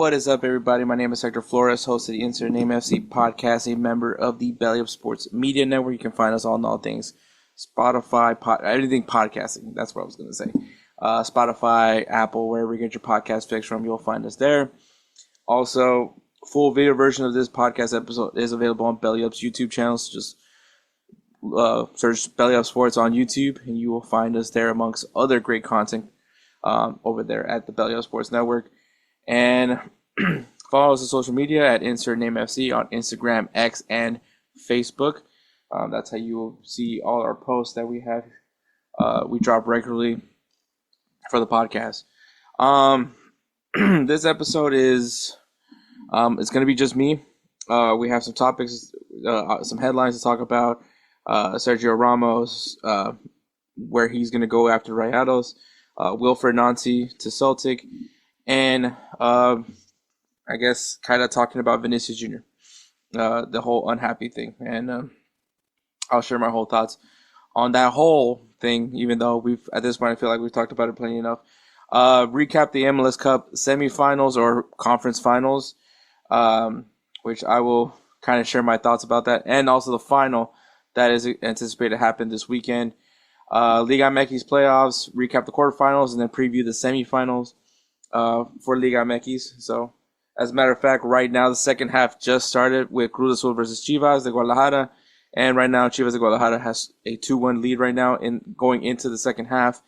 What is up, everybody? My name is Hector Flores, host of the Insert Name FC podcast, a member of the Belly Up Sports Media Network. You can find us on all things Spotify, anything podcasting. That's what I was going to say. Spotify, Apple, wherever you get your podcast fix from, you'll find us there. Also, full video version of this podcast episode is available on Belly Up's YouTube channel. So just search Belly Up Sports on YouTube, and you will find us there amongst other great content over there at the Belly Up Sports Network. And follow us on social media at Insert Name FC on Instagram, X, and Facebook. That's how you will see all our posts that we have. We drop regularly for the podcast. This episode is it's going to be just me. We have some topics, some headlines to talk about. Sergio Ramos, where he's going to go after Rayados. Wilfried Nancy to Celtic. And I guess kind of talking about Vinicius Jr., the whole unhappy thing. And I'll share my whole thoughts on that whole thing, even though at this point I feel like we've talked about it plenty enough. Recap the MLS Cup semifinals or conference finals, which I will kind of share my thoughts about that. And also the final that is anticipated to happen this weekend. Liga MX playoffs, recap the quarterfinals, and then preview the semifinals. For Liga MX. So, as a matter of fact, right now the second half just started with Cruz Azul versus Chivas de Guadalajara, and right now Chivas de Guadalajara has a 2-1 lead right now in going into the second half.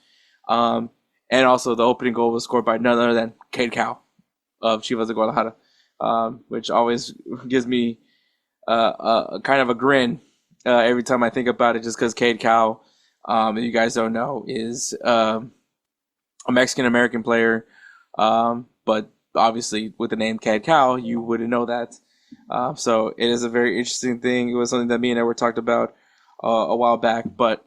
And also the opening goal was scored by none other than Cade of Chivas de Guadalajara, which always gives me a kind of a grin every time I think about it, just because Cade, if you guys don't know, is a Mexican American player. But obviously with the name Cad Cow, you wouldn't know that. So it is a very interesting thing. It was something that me and Edward talked about a while back. But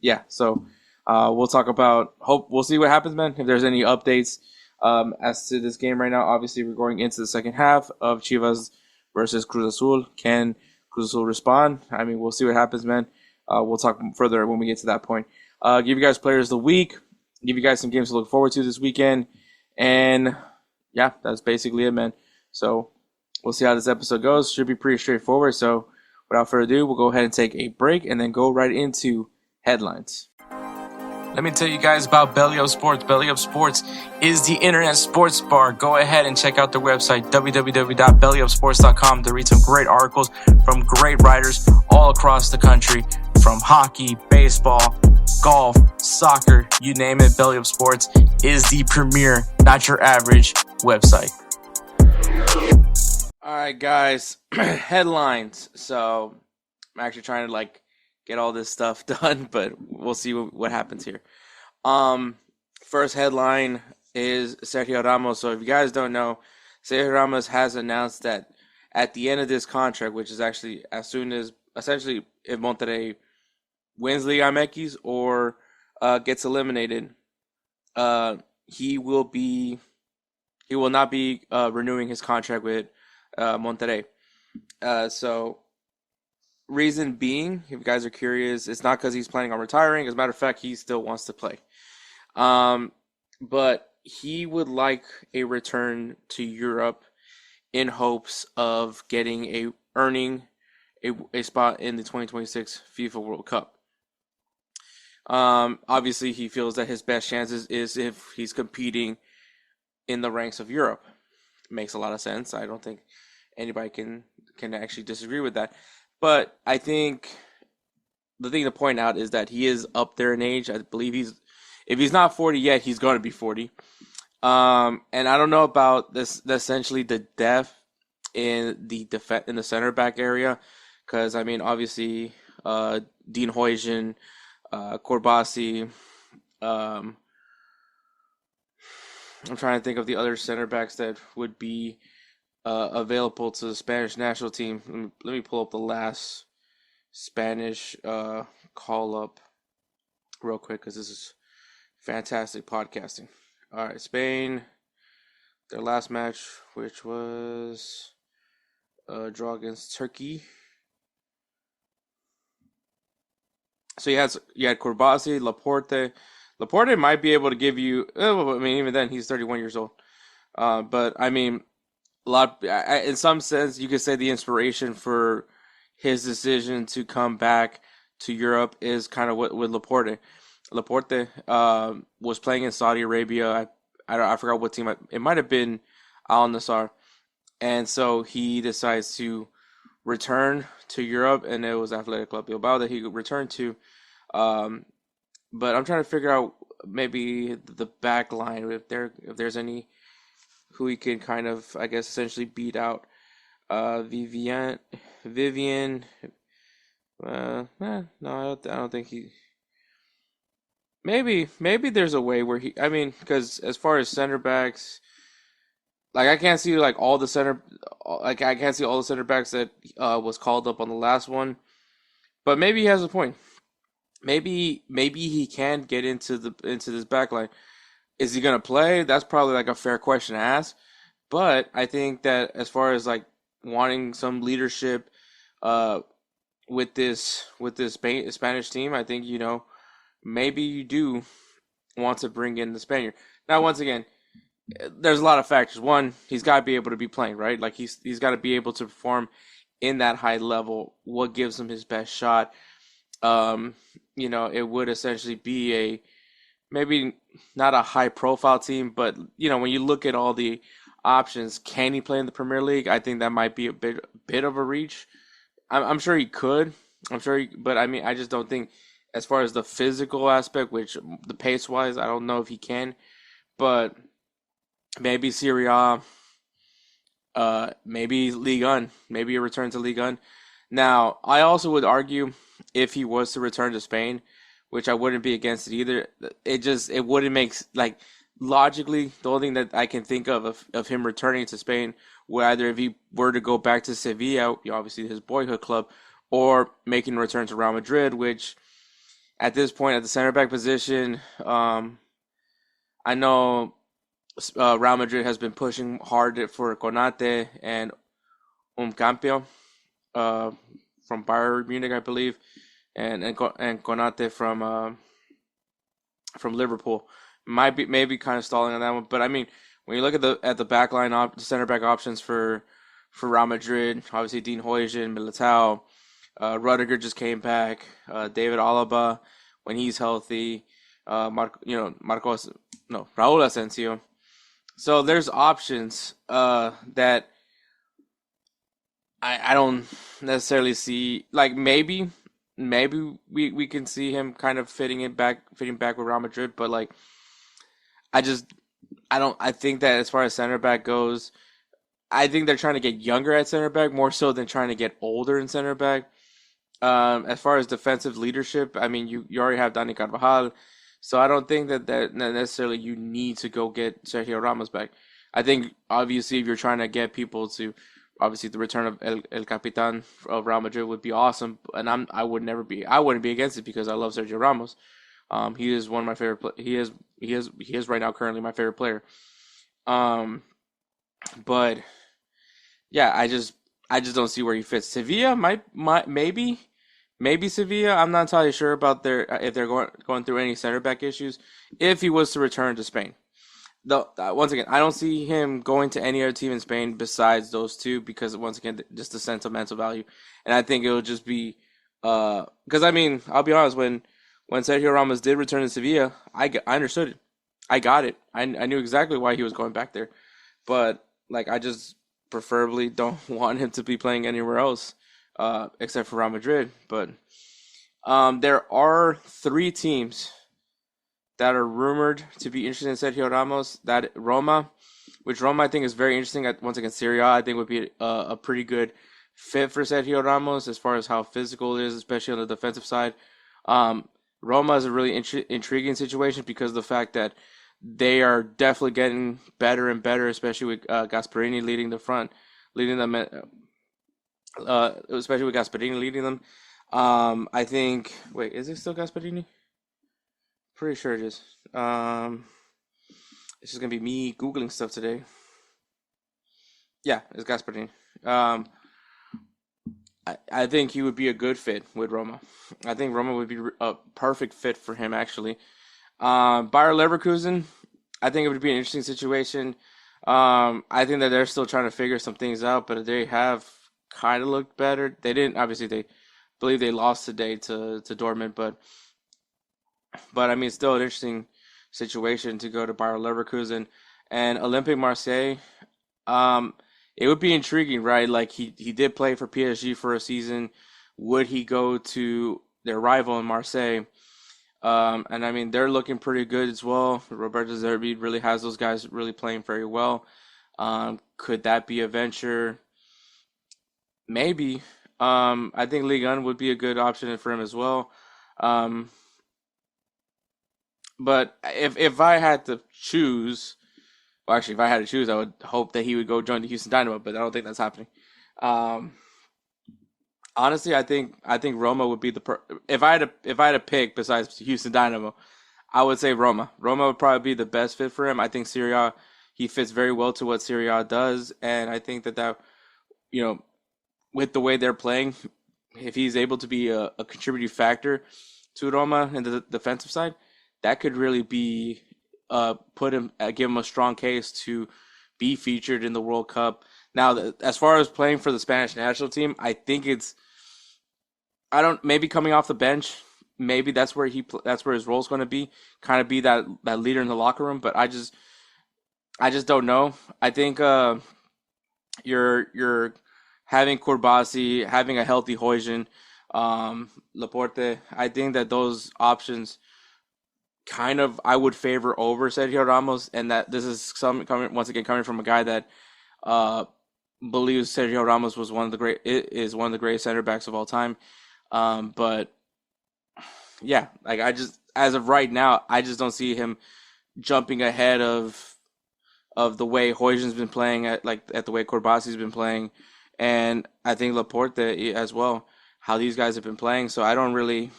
yeah, so we'll talk about. We'll see what happens, man. If there's any updates as to this game right now. Obviously, we're going into the second half of Chivas versus Cruz Azul. Can Cruz Azul respond? I mean, we'll see what happens, man. We'll talk further when we get to that point. Give you guys players of the week. Give you guys some games to look forward to this weekend. And yeah, that's basically it, man. So we'll see how this episode goes. Should be pretty straightforward. So without further ado, we'll go ahead and take a break and then go right into headlines. Let me tell you guys about Belly Up Sports. Belly Up Sports is the internet sports bar. Go ahead and check out their website, www.bellyupsports.com, to read some great articles from great writers all across the country, from hockey, baseball, golf, soccer, you name it. Belly Up Sports is the premier, not your average website. All right, guys, headlines. So I'm actually trying to get all this stuff done, but we'll see what happens here. First headline is Sergio Ramos. So if you guys don't know, Sergio Ramos has announced that at the end of this contract, which is actually as soon as essentially if Monterrey wins Liga MX or gets eliminated, he will not be renewing his contract with Monterrey. So reason being, if you guys are curious, it's not because he's planning on retiring. As a matter of fact, he still wants to play. But he would like a return to Europe in hopes of earning a spot in the 2026 FIFA World Cup. Obviously, he feels that his best chances is if he's competing in the ranks of Europe. Makes a lot of sense. I don't think anybody can actually disagree with that. But I think the thing to point out is that he is up there in age. I believe if he's not 40 yet, he's going to be 40. And I don't know about this, essentially the depth in the center back area, because I mean, obviously, Dean Huijsen, Corbassi. I'm trying to think of the other center backs that would be available to the Spanish national team. Let me pull up the last Spanish call up real quick, because this is fantastic podcasting. All right, Spain, their last match, which was a draw against Turkey. So you had Corbassi, Laporte. Laporte might be able to give you. I mean, even then, he's 31 years old. But I mean, a lot. In some sense, you could say the inspiration for his decision to come back to Europe is kind of what with Laporte. Laporte was playing in Saudi Arabia. I forgot what team. It might have been Al Nassr, and so he decides to return to Europe, and it was Athletic Club Bilbao that he returned to. Um, but I'm trying to figure out maybe the back line if there's any who he can kind of, I guess, essentially beat out. Vivian. No, I don't think he. Maybe there's a way where he. I mean, because as far as center backs, like I can't see like all the center, like I can't see all the center backs that was called up on the last one. But maybe he has a point. Maybe he can get into this back line. Is he gonna play? That's probably like a fair question to ask. But I think that as far as like wanting some leadership, uh, with this Spanish team, I think maybe you do want to bring in the Spaniard. Now, once again, there's a lot of factors. One, he's got to be able to be playing, right? Like he's got to be able to perform in that high level. What gives him his best shot? Um, it would essentially be a maybe not a high profile team, but when you look at all the options, can he play in the Premier League? I think that might be a bit of a reach. I'm sure he could. But I mean, I just don't think, as far as the physical aspect, which the pace wise, I don't know if he can. But maybe Serie A, maybe Ligue 1, maybe a return to Ligue 1. Now, I also would argue if he was to return to Spain, which I wouldn't be against it either. It wouldn't make like logically the only thing that I can think of him returning to Spain would either if he were to go back to Sevilla, obviously his boyhood club, or making a return to Real Madrid, which at this point at the center back position, I know Real Madrid has been pushing hard for Konate and Campio uh, from Bayern Munich, I believe, and Konate from Liverpool. Might be maybe kind of stalling on that one, but I mean, when you look at the back line the center back options for Real Madrid, obviously Dean Huijsen, Militao, Rudiger just came back, David Alaba when he's healthy, Marcos, no, Raúl Asensio. So there's options that I don't necessarily see. Like maybe we can see him kind of fitting back with Real Madrid, but like I just I don't I think that as far as center back goes, I think they're trying to get younger at center back more so than trying to get older in center back. As far as defensive leadership, I mean you already have Dani Carvajal, so I don't think that necessarily you need to go get Sergio Ramos back. I think obviously if you're trying to get people to obviously the return of El Capitan of Real Madrid would be awesome, and I wouldn't be against it because I love Sergio Ramos. He is one of my favorite. He is right now currently my favorite player. Um, but yeah, I just don't see where he fits. Sevilla might maybe Sevilla. I'm not entirely sure about their if they're going through any center back issues. If he was to return to Spain, though, once again, I don't see him going to any other team in Spain besides those two because once again, just the sentimental value, and I think it would just be because I mean, I'll be honest, when Sergio Ramos did return to Sevilla, I understood it. I got it. I knew exactly why he was going back there, but like I just preferably don't want him to be playing anywhere else, except for Real Madrid. But there are three teams that are rumored to be interested in Sergio Ramos. That Roma, which Roma I think is very interesting. Once again, Serie A I think would be a pretty good fit for Sergio Ramos as far as how physical it is, especially on the defensive side. Um, Roma is a really intriguing situation because of the fact that they are definitely getting better and better, especially with Gasperini leading the front, leading them, especially with Gasperini leading them. I think. Wait, is it still Gasperini? Pretty sure it is. It's just gonna be me googling stuff today. Yeah, it's Gasperini. Um, I think he would be a good fit with Roma. I think Roma would be a perfect fit for him actually. Bayer Leverkusen, I think it would be an interesting situation. I think that they're still trying to figure some things out, but they have kind of looked better. They didn't obviously they believe they lost today to Dortmund, but I mean still an interesting situation to go to Bayer Leverkusen and Olympique Marseille. Um, it would be intriguing, right? Like he did play for PSG for a season. Would he go to their rival in Marseille? And I mean they're looking pretty good as well. Roberto Zerbi really has those guys really playing very well. Could that be a venture? Maybe. I think Ligue 1 would be a good option for him as well. Um, but if I had to choose, well, actually, if I had to choose, I would hope that he would go join the Houston Dynamo, but I don't think that's happening. Um, honestly, I think Roma would be if I had to pick besides Houston Dynamo, I would say Roma. Roma would probably be the best fit for him. I think Serie A, he fits very well to what Serie A does, and I think that you know with the way they're playing, if he's able to be a contributing factor to Roma in the defensive side, that could really be put him give him a strong case to be featured in the World Cup. Now, as far as playing for the Spanish national team, I think it's I don't maybe coming off the bench, maybe that's where his role is going to be, kind of be that leader in the locker room. But I just don't know. I think you're having Kurbasi, having a healthy Hoyjin, Laporte. I think that those options kind of I would favor over Sergio Ramos, and that this is some coming once again coming from a guy that uh, believes Sergio Ramos was is one of the greatest center backs of all time. But yeah, like I just as of right now, I just don't see him jumping ahead of the way Hoyjin's been playing at the way Corbasi's been playing, and I think Laporte as well. How these guys have been playing, so I really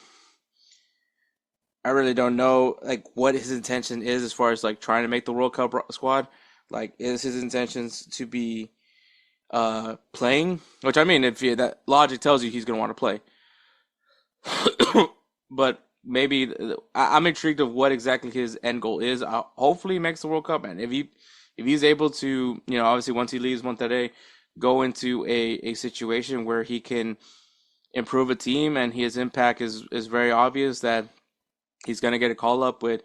don't know like what his intention is as far as like trying to make the World Cup squad. Like, is his intentions to be playing? Which I mean, if that logic tells you he's going to want to play, but maybe I'm intrigued of what exactly his end goal is. Hopefully, he makes the World Cup, and if he's able to, obviously once he leaves Monterrey, go into a situation where he can improve a team and his impact is very obvious that he's going to get a call up with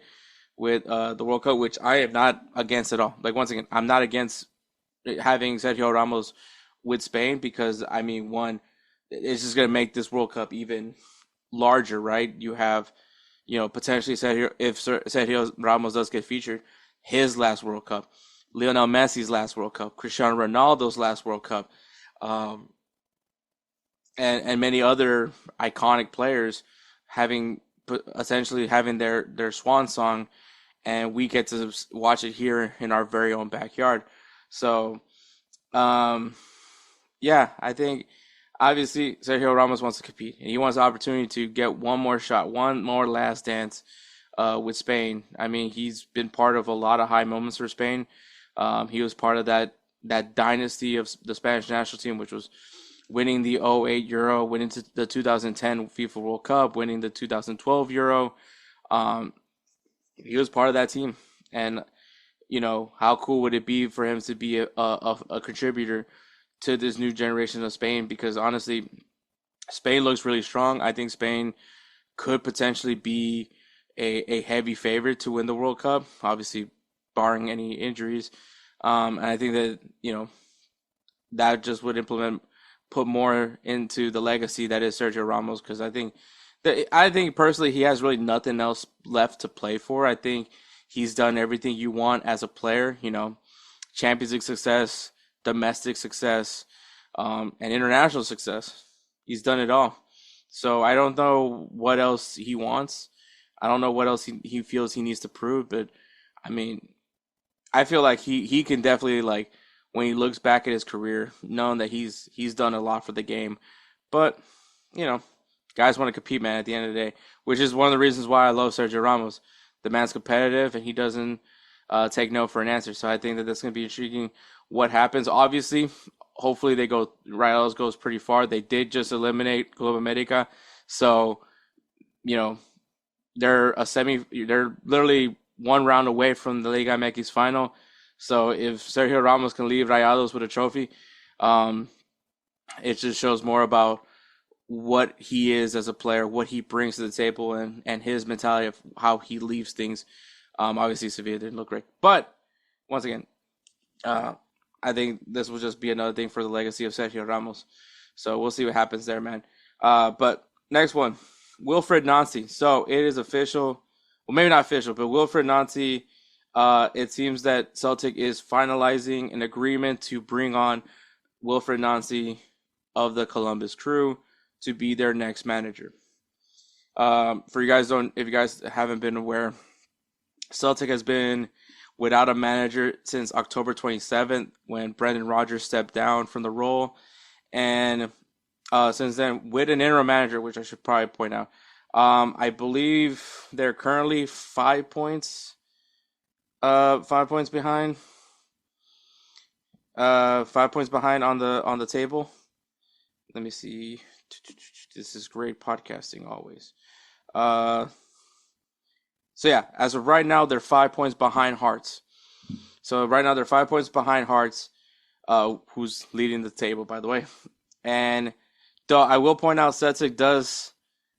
the World Cup, which I am not against at all. Like once again, I'm not against having Sergio Ramos with Spain because I mean, one, it's just going to make this World Cup even larger, right? You have, potentially Sergio if Sergio Ramos does get featured, his last World Cup, Lionel Messi's last World Cup, Cristiano Ronaldo's last World Cup, um, and many other iconic players having essentially having their swan song, and we get to watch it here in our very own backyard. So, um, yeah, I think obviously Sergio Ramos wants to compete, and he wants the opportunity to get one more shot, one more last dance with Spain. I mean, he's been part of a lot of high moments for Spain. He was part of that dynasty of the Spanish national team, which was winning the '08 Euro, winning the 2010 FIFA World Cup, winning the 2012 Euro. Um, he was part of that team, and how cool would it be for him to be a contributor to this new generation of Spain? Because honestly, Spain looks really strong. I think Spain could potentially be a heavy favorite to win the World Cup, obviously barring any injuries. And I think that that just would implement put more into the legacy that is Sergio Ramos, because I think personally he has really nothing else left to play for. I think he's done everything you want as a player, Champions League success, domestic success, and international success. He's done it all. So I don't know what else he wants. I don't know what else he feels he needs to prove, but I mean, I feel like he can definitely like when he looks back at his career, knowing that he's done a lot for the game. But you know, guys want to compete, man. At the end of the day, which is one of the reasons why I love Sergio Ramos. The man's competitive and he doesn't take no for an answer. So I think that that's going to be intriguing. What happens? Obviously, hopefully they go. Rayados goes pretty far. They did just eliminate Club America, so you know they're a semi. They're literally one round away from the Liga MX final. So if Sergio Ramos can leave Rayados with a trophy, um, it just shows more about what he is as a player, what he brings to the table, and his mentality of how he leaves things. Obviously, Sevilla didn't look great, but once again, uh, I think this will just be another thing for the legacy of Sergio Ramos. So we'll see what happens there, man. But next one, Wilfried Nancy. So it is official. Well, maybe not official, but Wilfried Nancy. It seems that Celtic is finalizing an agreement to bring on Wilfried Nancy of the Columbus Crew to be their next manager. For you guys don't, if you guys haven't been aware, Celtic has been without a manager since October 27th when Brendan Rodgers stepped down from the role, and since then with an interim manager, which I should probably point out. I believe they're currently 5 points, 5 points behind. 5 points behind on the table. Let me see. This is great podcasting always. So yeah, as of right now, they're 5 points behind Hearts. So right now they're 5 points behind Hearts, who's leading the table, by the way. And though I will point out, Celtic does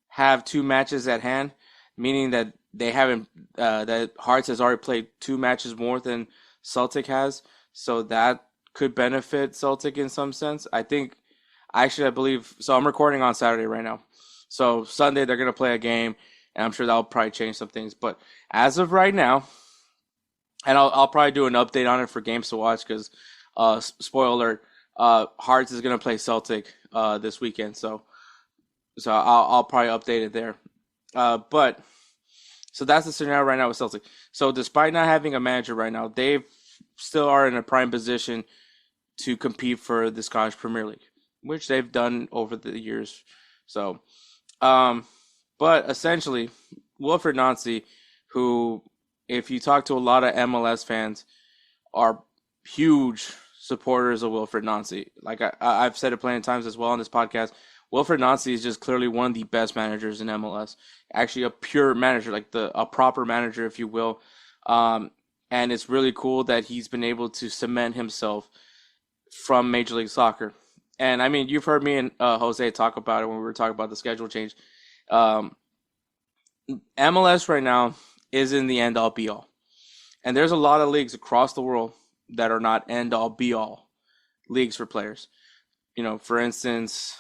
have 2 matches at hand, meaning that they haven't that Hearts has already played 2 matches more than Celtic has. So that could benefit Celtic in some sense. I believe so. I'm recording on Saturday right now. So Sunday they're gonna play a game, and I'm sure that'll probably change some things. But as of right now, and I'll probably do an update on it for games to watch because, spoiler alert, Hearts is gonna play Celtic this weekend. So I'll probably update it there. But so that's the scenario right now with Celtic. So despite not having a manager right now, they still are in a prime position to compete for the Scottish Premier League, which they've done over the years. So, but essentially, Wilfried Nancy, who, if you talk to a lot of MLS fans, are huge supporters of Wilfried Nancy. Like I've said it plenty of times as well on this podcast, Wilfried Nancy is just clearly one of the best managers in MLS. Actually, a pure manager, like a proper manager, if you will. And it's really cool that he's been able to cement himself from Major League Soccer. And I mean, you've heard me and Jose talk about it when we were talking about the schedule change. MLS right now isn't the end all be all. And there's a lot of leagues across the world that are not end all be all leagues for players. You know, for instance,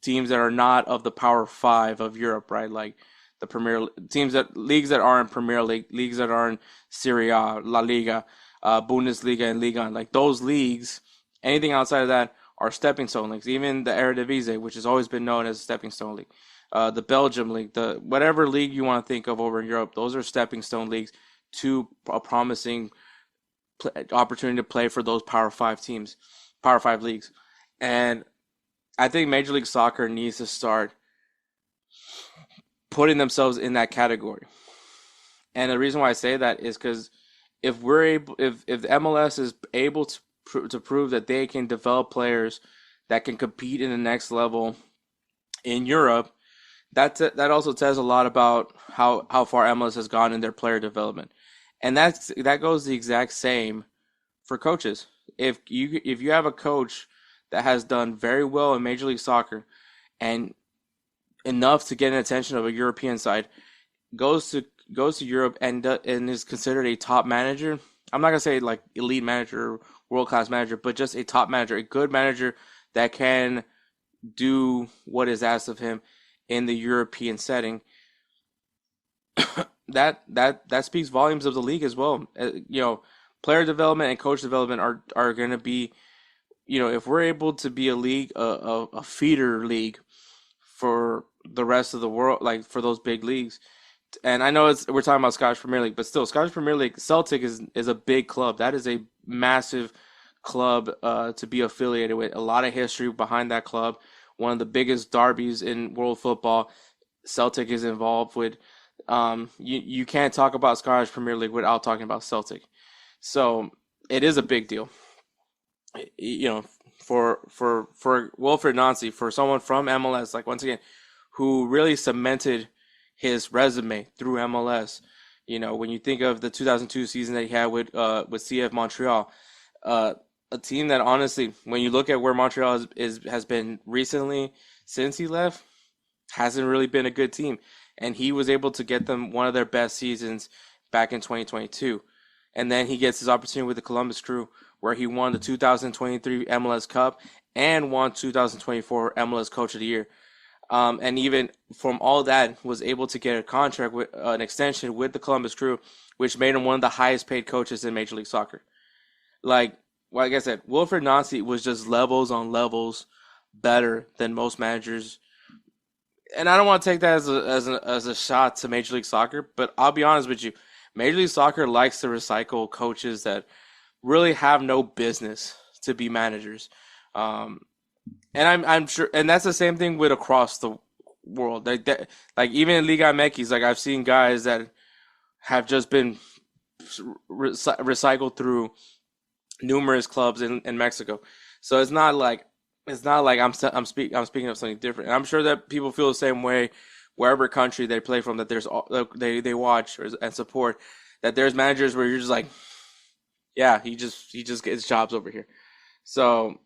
teams that are not of the Power Five of Europe, right? Like the Premier leagues that are in Premier League, leagues that are in Serie A, La Liga, Bundesliga, and Liga. Like those leagues, anything outside of that are stepping stone leagues. Even the Eredivisie, which has always been known as a stepping stone league, the Belgium league, the whatever league you want to think of over in Europe, those are stepping stone leagues to a promising opportunity to play for those Power Five teams, Power Five leagues. And I think Major League Soccer needs to start putting themselves in that category. And the reason why I say that is because if the MLS is able to prove that they can develop players that can compete in the next level in Europe, that also says a lot about how far MLS has gone in their player development. And that goes the exact same for coaches. If you have a coach that has done very well in Major League Soccer and enough to get an attention of a European side, goes to Europe and is considered a top manager. I'm not gonna say like elite manager, world class manager, but just a top manager, a good manager that can do what is asked of him in the European setting. that speaks volumes of the league as well. Player development and coach development are going to be, if we're able to be a league, a feeder league for the rest of the world, like for those big leagues. And I know we're talking about Scottish Premier League, but still, Scottish Premier League, Celtic is a big club. That is a massive club to be affiliated with. A lot of history behind that club. One of the biggest derbies in world football, Celtic is involved with. You can't talk about Scottish Premier League without talking about Celtic. So it is a big deal. For Wilfried Nancy, for someone from MLS, like once again, who really cemented his resume through MLS, When you think of the 2002 season that he had with CF Montreal, uh, a team that honestly, when you look at where Montreal has been recently since he left, hasn't really been a good team, and he was able to get them one of their best seasons back in 2022, and then he gets his opportunity with the Columbus Crew, where he won the 2023 MLS Cup and won 2024 MLS Coach of the Year. And even from all that, was able to get a contract with an extension with the Columbus Crew, which made him one of the highest paid coaches in Major League Soccer. Like I said, Wilfried Nancy was just levels on levels better than most managers. And I don't want to take that as a shot to Major League Soccer, but I'll be honest with you, Major League Soccer likes to recycle coaches that really have no business to be managers. Um, and I'm sure, and that's the same thing with across the world. Like even in Liga MX, like I've seen guys that have just been recycled through numerous clubs in Mexico. So it's not like I'm speaking of something different. And I'm sure that people feel the same way wherever country they play from. That they watch and support. That there's managers where you're just like, yeah, he just gets jobs over here. So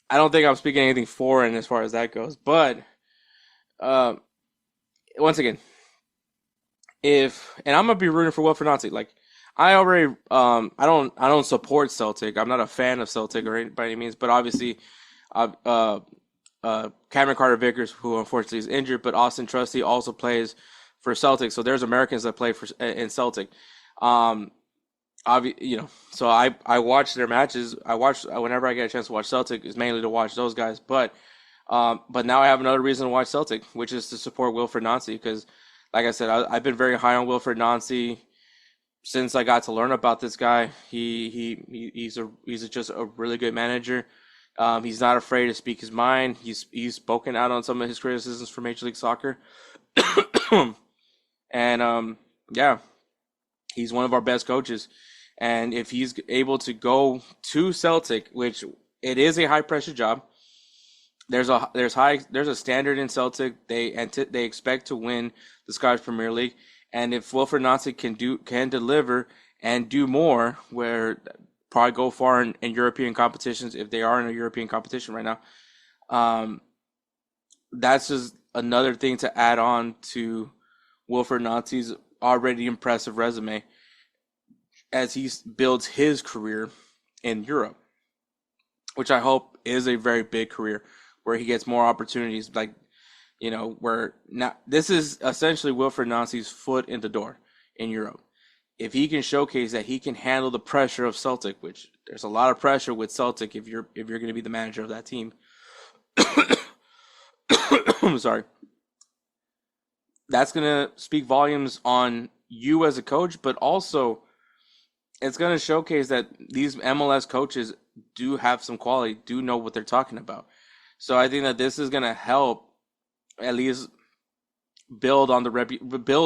I don't think I'm speaking anything foreign as far as that goes. But uh, once again, if and I'm gonna be rooting for Wilfred Nancy. Like I already I don't support Celtic. I'm not a fan of Celtic or by any means, but obviously uh uh Cameron Carter Vickers, who unfortunately is injured, but Austin Trusty also plays for Celtic. So there's Americans that play for in Celtic. Um so I watch their matches. I watch whenever I get a chance to watch Celtic is mainly to watch those guys, but now I have another reason to watch Celtic, which is to support Wilfred Nancy because like I said, I've been very high on Wilfred Nancy since I got to learn about this guy. He's just a really good manager. He's not afraid to speak his mind. He's spoken out on some of his criticisms for Major League Soccer, and yeah, he's one of our best coaches. And if he's able to go to Celtic, which it is a high pressure job, there's a standard in Celtic. They expect to win the Scottish Premier League, and if Wilfred Nancy can deliver and do more, where probably go far in European competitions if they are in a European competition right now. Um, that's just another thing to add on to Wilfred Nancy's already impressive resume as he builds his career in Europe, which I hope is a very big career where he gets more opportunities. Like where now this is essentially Wilfred Nancy's foot in the door in Europe. If he can showcase that he can handle the pressure of Celtic, which there's a lot of pressure with Celtic if you're going to be the manager of that team. I'm sorry. That's going to speak volumes on you as a coach, but also it's going to showcase that these MLS coaches do have some quality, do know what they're talking about. So I think that this is going to help at least build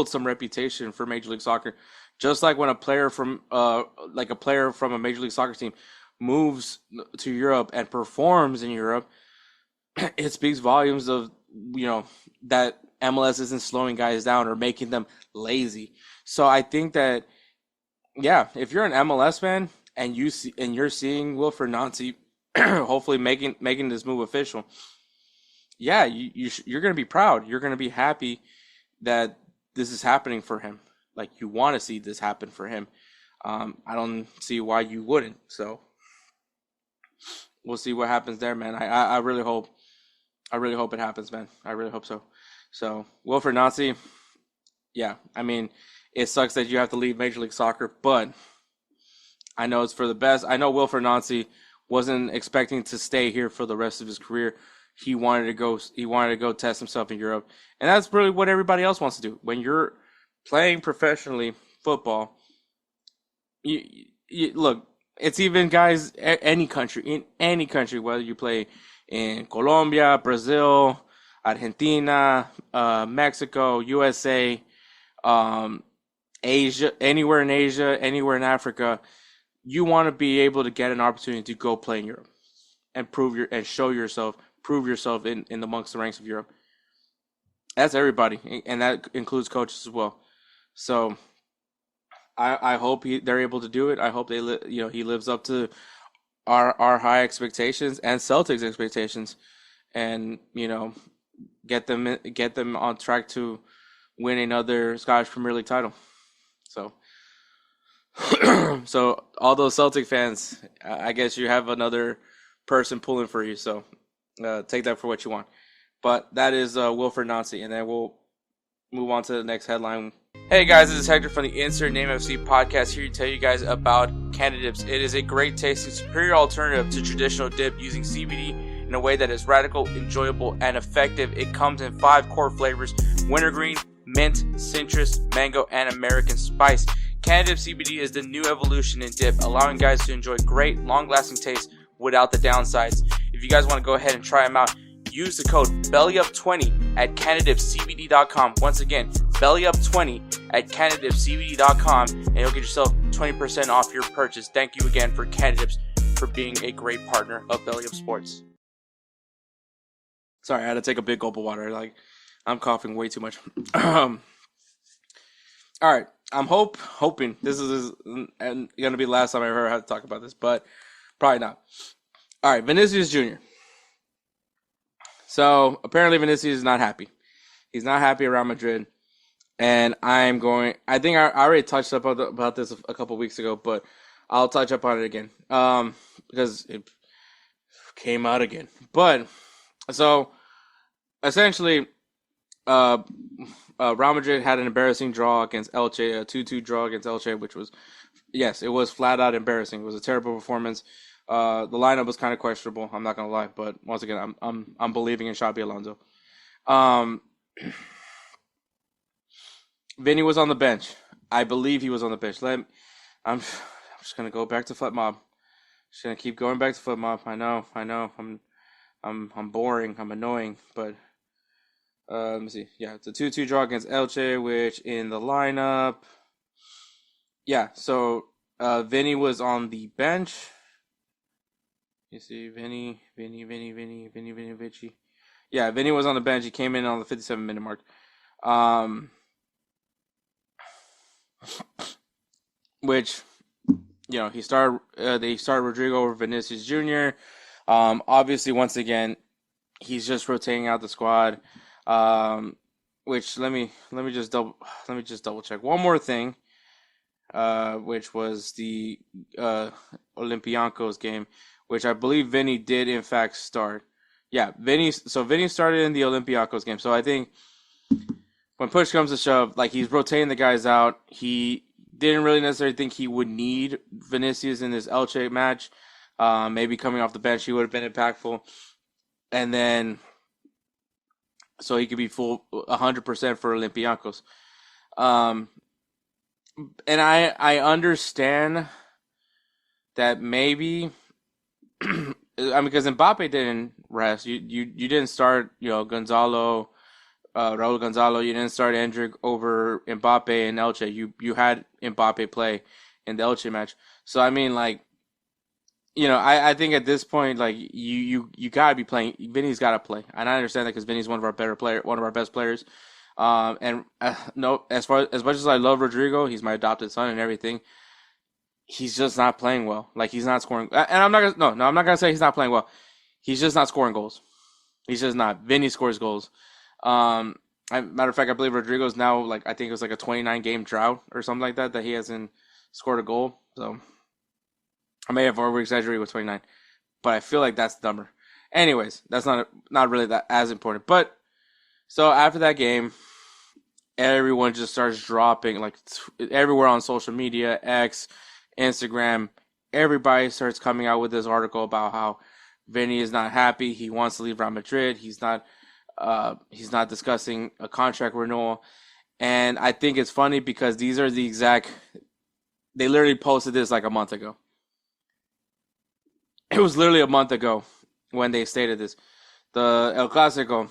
some reputation for Major League Soccer. Just like when a player from a Major League Soccer team moves to Europe and performs in Europe, it speaks volumes of that MLS isn't slowing guys down or making them lazy. So I think that yeah, if you're an MLS fan and you're seeing Wilfred Nancy hopefully making this move official, yeah, you're gonna be proud. You're gonna be happy that this is happening for him. Like you want to see this happen for him. I don't see why you wouldn't. So we'll see what happens there, man. I really hope it happens, man. I really hope so. So Wilfred Nancy, yeah. I mean, it sucks that you have to leave Major League Soccer, but I know it's for the best. I know Wilfred Nancy wasn't expecting to stay here for the rest of his career. He wanted to go. He wanted to go test himself in Europe, and that's really what everybody else wants to do. When you're playing professionally football, you look. It's even guys in any country, whether you play in Colombia, Brazil, Argentina, Mexico, USA, um, Asia, anywhere in Africa, you want to be able to get an opportunity to go play in Europe and prove yourself in amongst the ranks of Europe. That's everybody, and that includes coaches as well. So I hope they're able to do it. I hope he lives up to our high expectations and Celtics expectations, and get them on track to win another Scottish Premier League title. So, so all those Celtic fans, I guess you have another person pulling for you. So, take that for what you want. But that is Wilfried Nancy, and then we'll move on to the next headline. Hey guys, this is Hector from the Insert Name FC podcast, here to tell you guys about candid dips. It is a great tasting, superior alternative to traditional dip using CBD in a way that is radical, enjoyable, and effective. It comes in 5 core flavors: wintergreen, mint, citrus, mango, and American spice. Candid Dip CBD is the new evolution in dip, allowing guys to enjoy great, long-lasting taste without the downsides. If you guys want to go ahead and try them out, use the code BELLYUP20 at candidipcbd.com. Once again, BELLYUP20 at candidipcbd.com, and you'll get yourself 20% off your purchase. Thank you again for Candid Dips for being a great partner of Belly Up Sports. Sorry, I had to take a big gulp of water. I'm coughing way too much. All right, I'm hoping this is going to be the last time I ever had to talk about this, but probably not. All right, Vinicius Jr. So apparently Vinicius is not happy. He's not happy around Madrid, and I think I already touched up about this a couple weeks ago, but I'll touch up on it again because it came out again. But so essentially, Real Madrid had an embarrassing draw against Elche, a 2-2 draw against Elche, which was, yes, it was flat out embarrassing. It was a terrible performance. The lineup was kind of questionable. I'm not gonna lie, but once again, I'm believing in Xabi Alonso. Vinny was on the bench. I believe he was on the bench. I'm just gonna go back to Foot Mob. Just gonna keep going back to Foot Mob. I know. I'm boring. I'm annoying, but let me see. Yeah, it's a 2-2 draw against Elche, which in the lineup. Yeah, so Vinny was on the bench. You see, Vinny. Yeah, Vinny was on the bench. He came in on the 57-minute mark. Which, they started Rodrigo over Vinicius Jr. Obviously, once again, he's just rotating out the squad. Which let me just double check one more thing. Which was the Olympiacos game, which I believe Vinny did in fact start. Yeah, Vinny started in the Olympiacos game. So I think when push comes to shove, he's rotating the guys out. He didn't really necessarily think he would need Vinicius in this Elche match. Maybe coming off the bench, he would have been impactful. And then, so he could be full 100% for Olympiacos. And I understand that maybe, because Mbappe didn't rest. You didn't start, Raul Gonzalo. You didn't start Endrick over Mbappe and Elche. You had Mbappe play in the Elche match. So I mean, I think at this point, you gotta be playing. Vinny's gotta play, and I understand that because Vinny's one of our best players. No, as much as I love Rodrigo, he's my adopted son and everything. He's just not playing well. He's not scoring. And I'm not gonna say he's not playing well. He's just not scoring goals. He's just not. Vinny scores goals. Matter of fact, I believe Rodrigo's now I think it was a 29 game drought or something like that he hasn't scored a goal. So I may have over exaggerated with 29, but I feel like that's the number. Anyways, that's not really that as important. But so after that game, everyone just starts dropping everywhere on social media, X, Instagram. Everybody starts coming out with this article about how Vinny is not happy. He wants to leave Real Madrid. He's not discussing a contract renewal. And I think it's funny because these are the exact. They literally posted this a month ago. It was literally a month ago when they stated this. The El Clásico.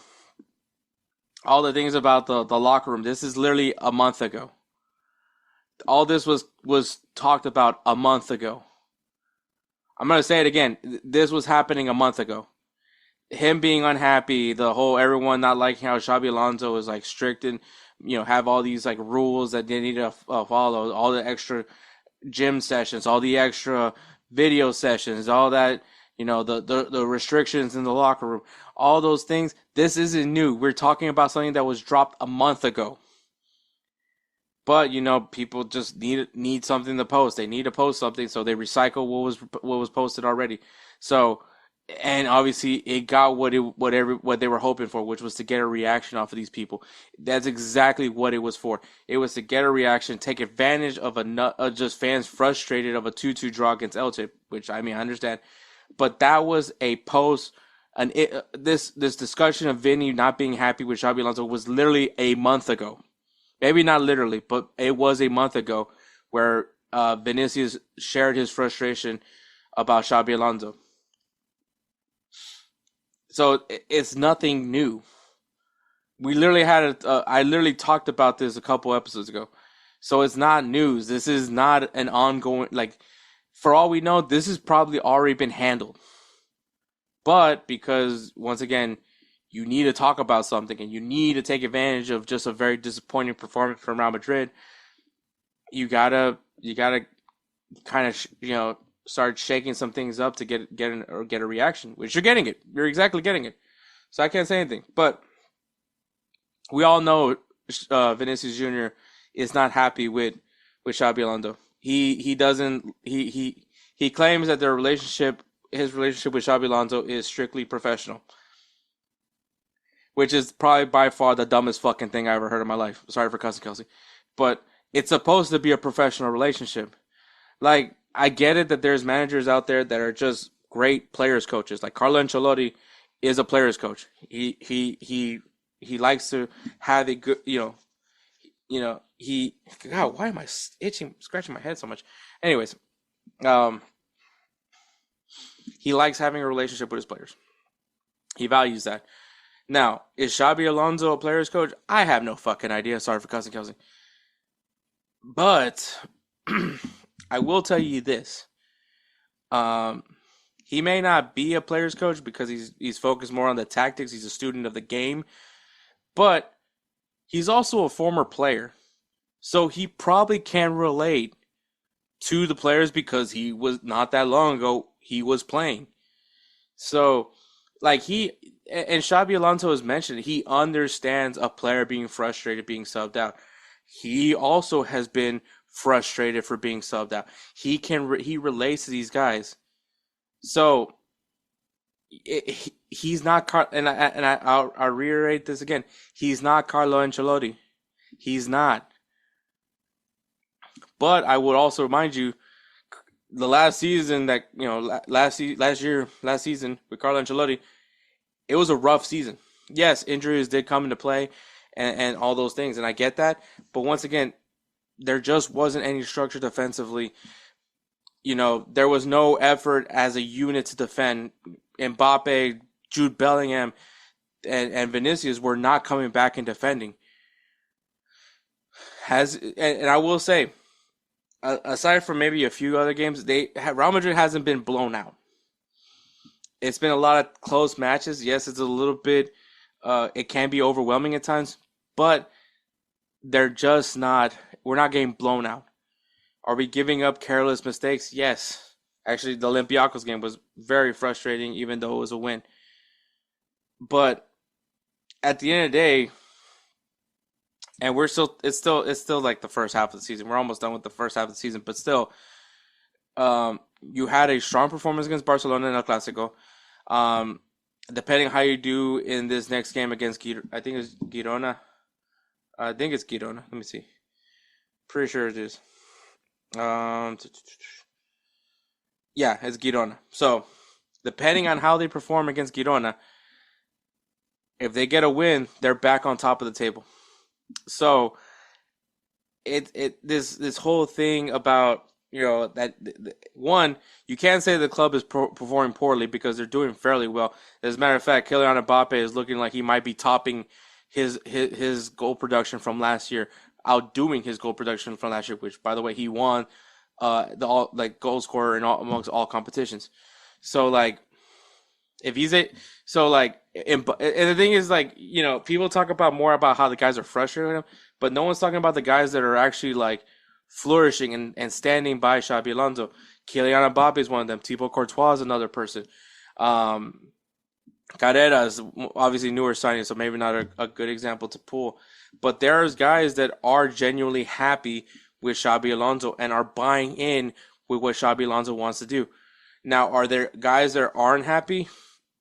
All the things about the locker room. This is literally a month ago. All this was talked about a month ago. I'm going to say it again. This was happening a month ago. Him being unhappy, the whole everyone not liking how Xabi Alonso is strict in have all these like rules that they need to follow, all the extra gym sessions, all the extra video sessions, all that, the restrictions in the locker room, all those things. This isn't new. We're talking about something that was dropped a month ago. But people just need something to post. They need to post something, so they recycle what was posted already. So, and obviously it got what they were hoping for, which was to get a reaction off of these people. That's exactly what it was for. It was to get a reaction, take advantage of just fans frustrated of a 2-2 draw against Celtic, which I understand. But that was a post. This discussion of Vinny not being happy with Xabi Alonso was literally a month ago. Maybe not literally, but it was a month ago where Vinicius shared his frustration about Xabi Alonso. So it's nothing new. We literally I literally talked about this a couple episodes ago. So it's not news. This is not an ongoing, for all we know, this has probably already been handled. But because, once again, you need to talk about something and you need to take advantage of just a very disappointing performance from Real Madrid, you gotta kind of start shaking some things up to get a reaction, which you're getting it. You're exactly getting it. So I can't say anything, but we all know Vinicius Jr. is not happy with Xabi Alonso. He claims that his relationship with Xabi Alonso is strictly professional, which is probably by far the dumbest fucking thing I ever heard in my life. Sorry for cussing, Kelsey. But it's supposed to be a professional relationship. I get it that there's managers out there that are just great players coaches. Like Carlo Ancelotti is a players coach. He likes to have a good, God, why am I scratching my head so much? Anyways, he likes having a relationship with his players. He values that. Now, is Xabi Alonso a player's coach? I have no fucking idea. Sorry for cussing, Kelsey. But I will tell you this. He may not be a player's coach because he's focused more on the tactics. He's a student of the game. But he's also a former player. So he probably can relate to the players because he was not that long ago, he was playing. So, and Xabi Alonso has mentioned, he understands a player being frustrated, being subbed out. He also has been frustrated for being subbed out. He relates to these guys. So he's not I'll reiterate this again. He's not Carlo Ancelotti. He's not. But I would also remind you, the last season last season with Carlo Ancelotti, it was a rough season. Yes, injuries did come into play and all those things, and I get that. But once again, there just wasn't any structure defensively. There was no effort as a unit to defend. Mbappe, Jude Bellingham, and Vinicius were not coming back and defending. And I will say, aside from maybe a few other games, Real Madrid hasn't been blown out. It's been a lot of close matches. Yes, it's a little bit, it can be overwhelming at times, but they're just not, we're not getting blown out. Are we giving up careless mistakes? Yes. Actually, the Olympiacos game was very frustrating, even though it was a win. But at the end of the day, and it's still like the first half of the season. We're almost done with the first half of the season, but still, you had a strong performance against Barcelona in El Clásico. Depending on how you do in this next game against I think it's Girona. Let me see. Pretty sure it is. Yeah, it's Girona. So, depending on how they perform against Girona, if they get a win, they're back on top of the table. So, this whole thing about that one, you can't say the club is performing poorly because they're doing fairly well. As a matter of fact, Kylian Mbappe is looking like he might be topping his goal production from last year, outdoing his goal production from last year, which, by the way, he won the goal scorer amongst all competitions. So if he's and the thing is people talk about more about how the guys are frustrated with him, But no one's talking about the guys that are actually like flourishing and standing by Xabi Alonso. Kylian Mbappe is one of them. Thibaut Courtois is another person. Um, Carrera is obviously newer signing, so maybe not a good example to pull. But there's guys that are genuinely happy with Xabi Alonso and are buying in with what Xabi Alonso wants to do. Now, are there guys that aren't happy?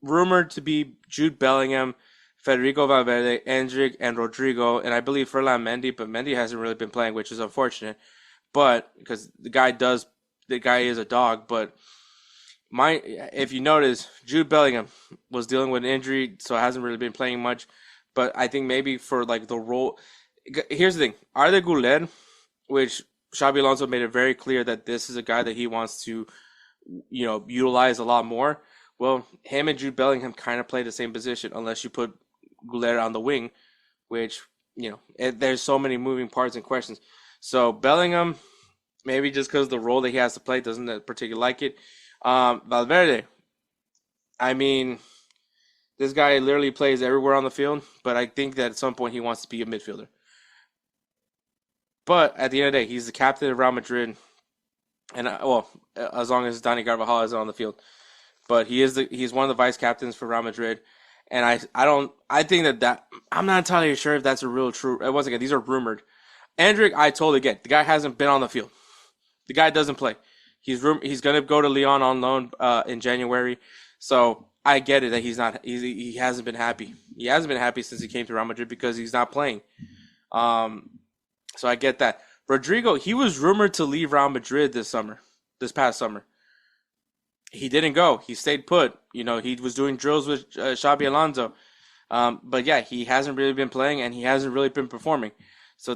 Rumored to be Jude Bellingham, Federico Valverde, Endrick, and Rodrigo, and I believe Ferland Mendy, but Mendy hasn't really been playing, which is unfortunate. But because the guy is a dog. But if you notice, Jude Bellingham was dealing with an injury, so hasn't really been playing much. But I think maybe for like the role, here's the thing: Arda Güler, which Xabi Alonso made it very clear that this is a guy that he wants to, utilize a lot more. Well, him and Jude Bellingham kind of play the same position, unless you put Güler on the wing, which there's so many moving parts and questions. So Bellingham, maybe just because the role that he has to play doesn't particularly like it. Valverde, I mean, this guy literally plays everywhere on the field, but I think that at some point he wants to be a midfielder. But at the end of the day, he's the captain of Real Madrid, and as long as Dani Carvajal is on the field. But he's one of the vice captains for Real Madrid, and I think that I'm not entirely sure if that's a real true. Once again, these are rumored. Endrick, I totally get. The guy hasn't been on the field. The guy doesn't play. He's gonna go to Lyon on loan in January, so I get it that he hasn't been happy. He hasn't been happy since he came to Real Madrid because he's not playing. So I get that. Rodrigo, he was rumored to leave Real Madrid this past summer. He didn't go. He stayed put. He was doing drills with Xabi Alonso. But yeah, he hasn't really been playing and he hasn't really been performing. So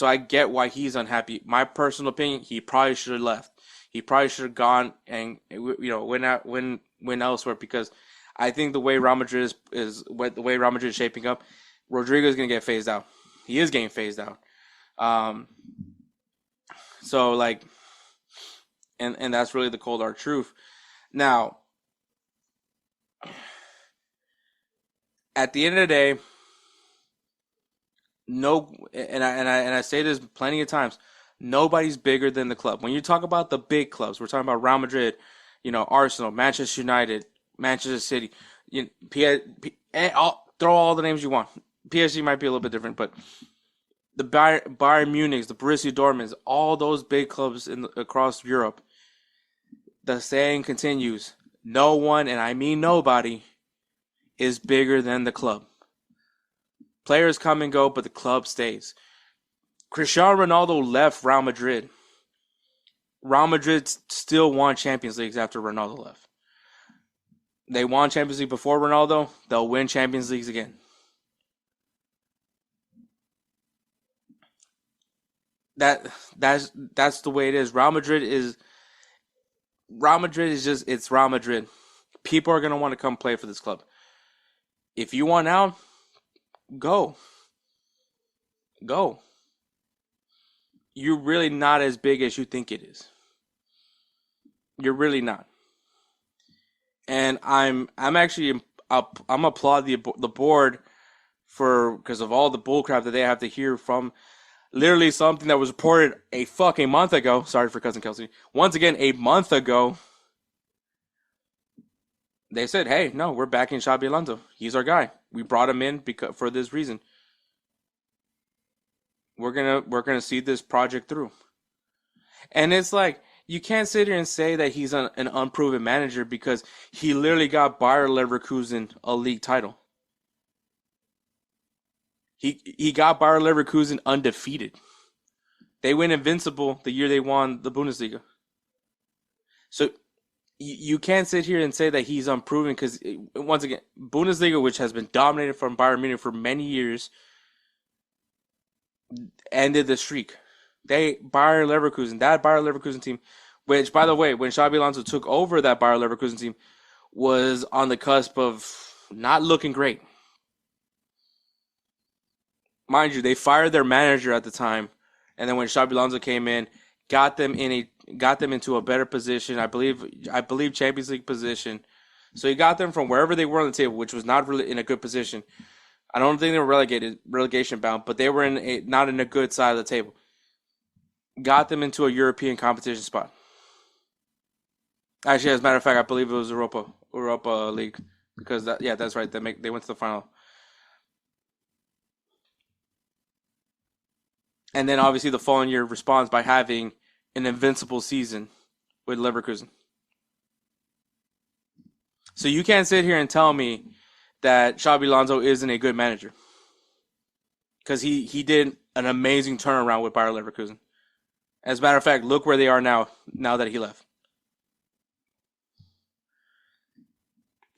I get why he's unhappy. My personal opinion, he probably should have left. He probably should have gone and went elsewhere, because I think the way Real Madrid is shaping up, Rodrigo is going to get phased out. He is getting phased out. So like, and that's really the cold hard truth. Now, at the end of the day, I say this plenty of times, nobody's bigger than the club. When you talk about the big clubs, we're talking about Real Madrid, Arsenal, Manchester United, Manchester City, throw all the names you want. PSG might be a little bit different, but the Bayern Munich, the Borussia Dortmunds, all those big clubs across Europe, the saying continues: no one, and I mean nobody, is bigger than the club. Players come and go, but the club stays. Cristiano Ronaldo left Real Madrid. Real Madrid still won Champions Leagues after Ronaldo left. They won Champions League before Ronaldo. They'll win Champions Leagues again. That's the way it is. Real Madrid is just, it's Real Madrid. People are gonna want to come play for this club. If you want out, go. You're really not as big as you think it is. You're really not. And I'm applaud the board because of all the bullcrap that they have to hear from literally something that was reported a fucking month ago. Sorry for cousin Kelsey. Once again, a month ago, they said, "Hey, no, we're backing Xabi Alonso. He's our guy. We brought him in for this reason. We're gonna see this project through." And it's like, you can't sit here and say that he's an unproven manager, because he literally got Bayer Leverkusen a league title. He got Bayer Leverkusen undefeated. They went invincible the year they won the Bundesliga. So you can't sit here and say that he's unproven, because once again, Bundesliga, which has been dominated from Bayern Munich for many years, ended the streak. That Bayer Leverkusen team, which, by the way, when Xabi Alonso took over that Bayer Leverkusen team, was on the cusp of not looking great. Mind you, they fired their manager at the time, and then when Xabi Alonso came in, got them into a better position. I believe Champions League position. So he got them from wherever they were on the table, which was not really in a good position, I don't think they were relegation bound, but they were not in a good side of the table. Got them into a European competition spot. Actually, as a matter of fact, I believe it was Europa League because that's right. They went to the final, and then obviously the following year responds by having an invincible season with Leverkusen. So you can't sit here and tell me that Xabi Alonso isn't a good manager because he did an amazing turnaround with Bayer Leverkusen. As a matter of fact, look where they are now that he left.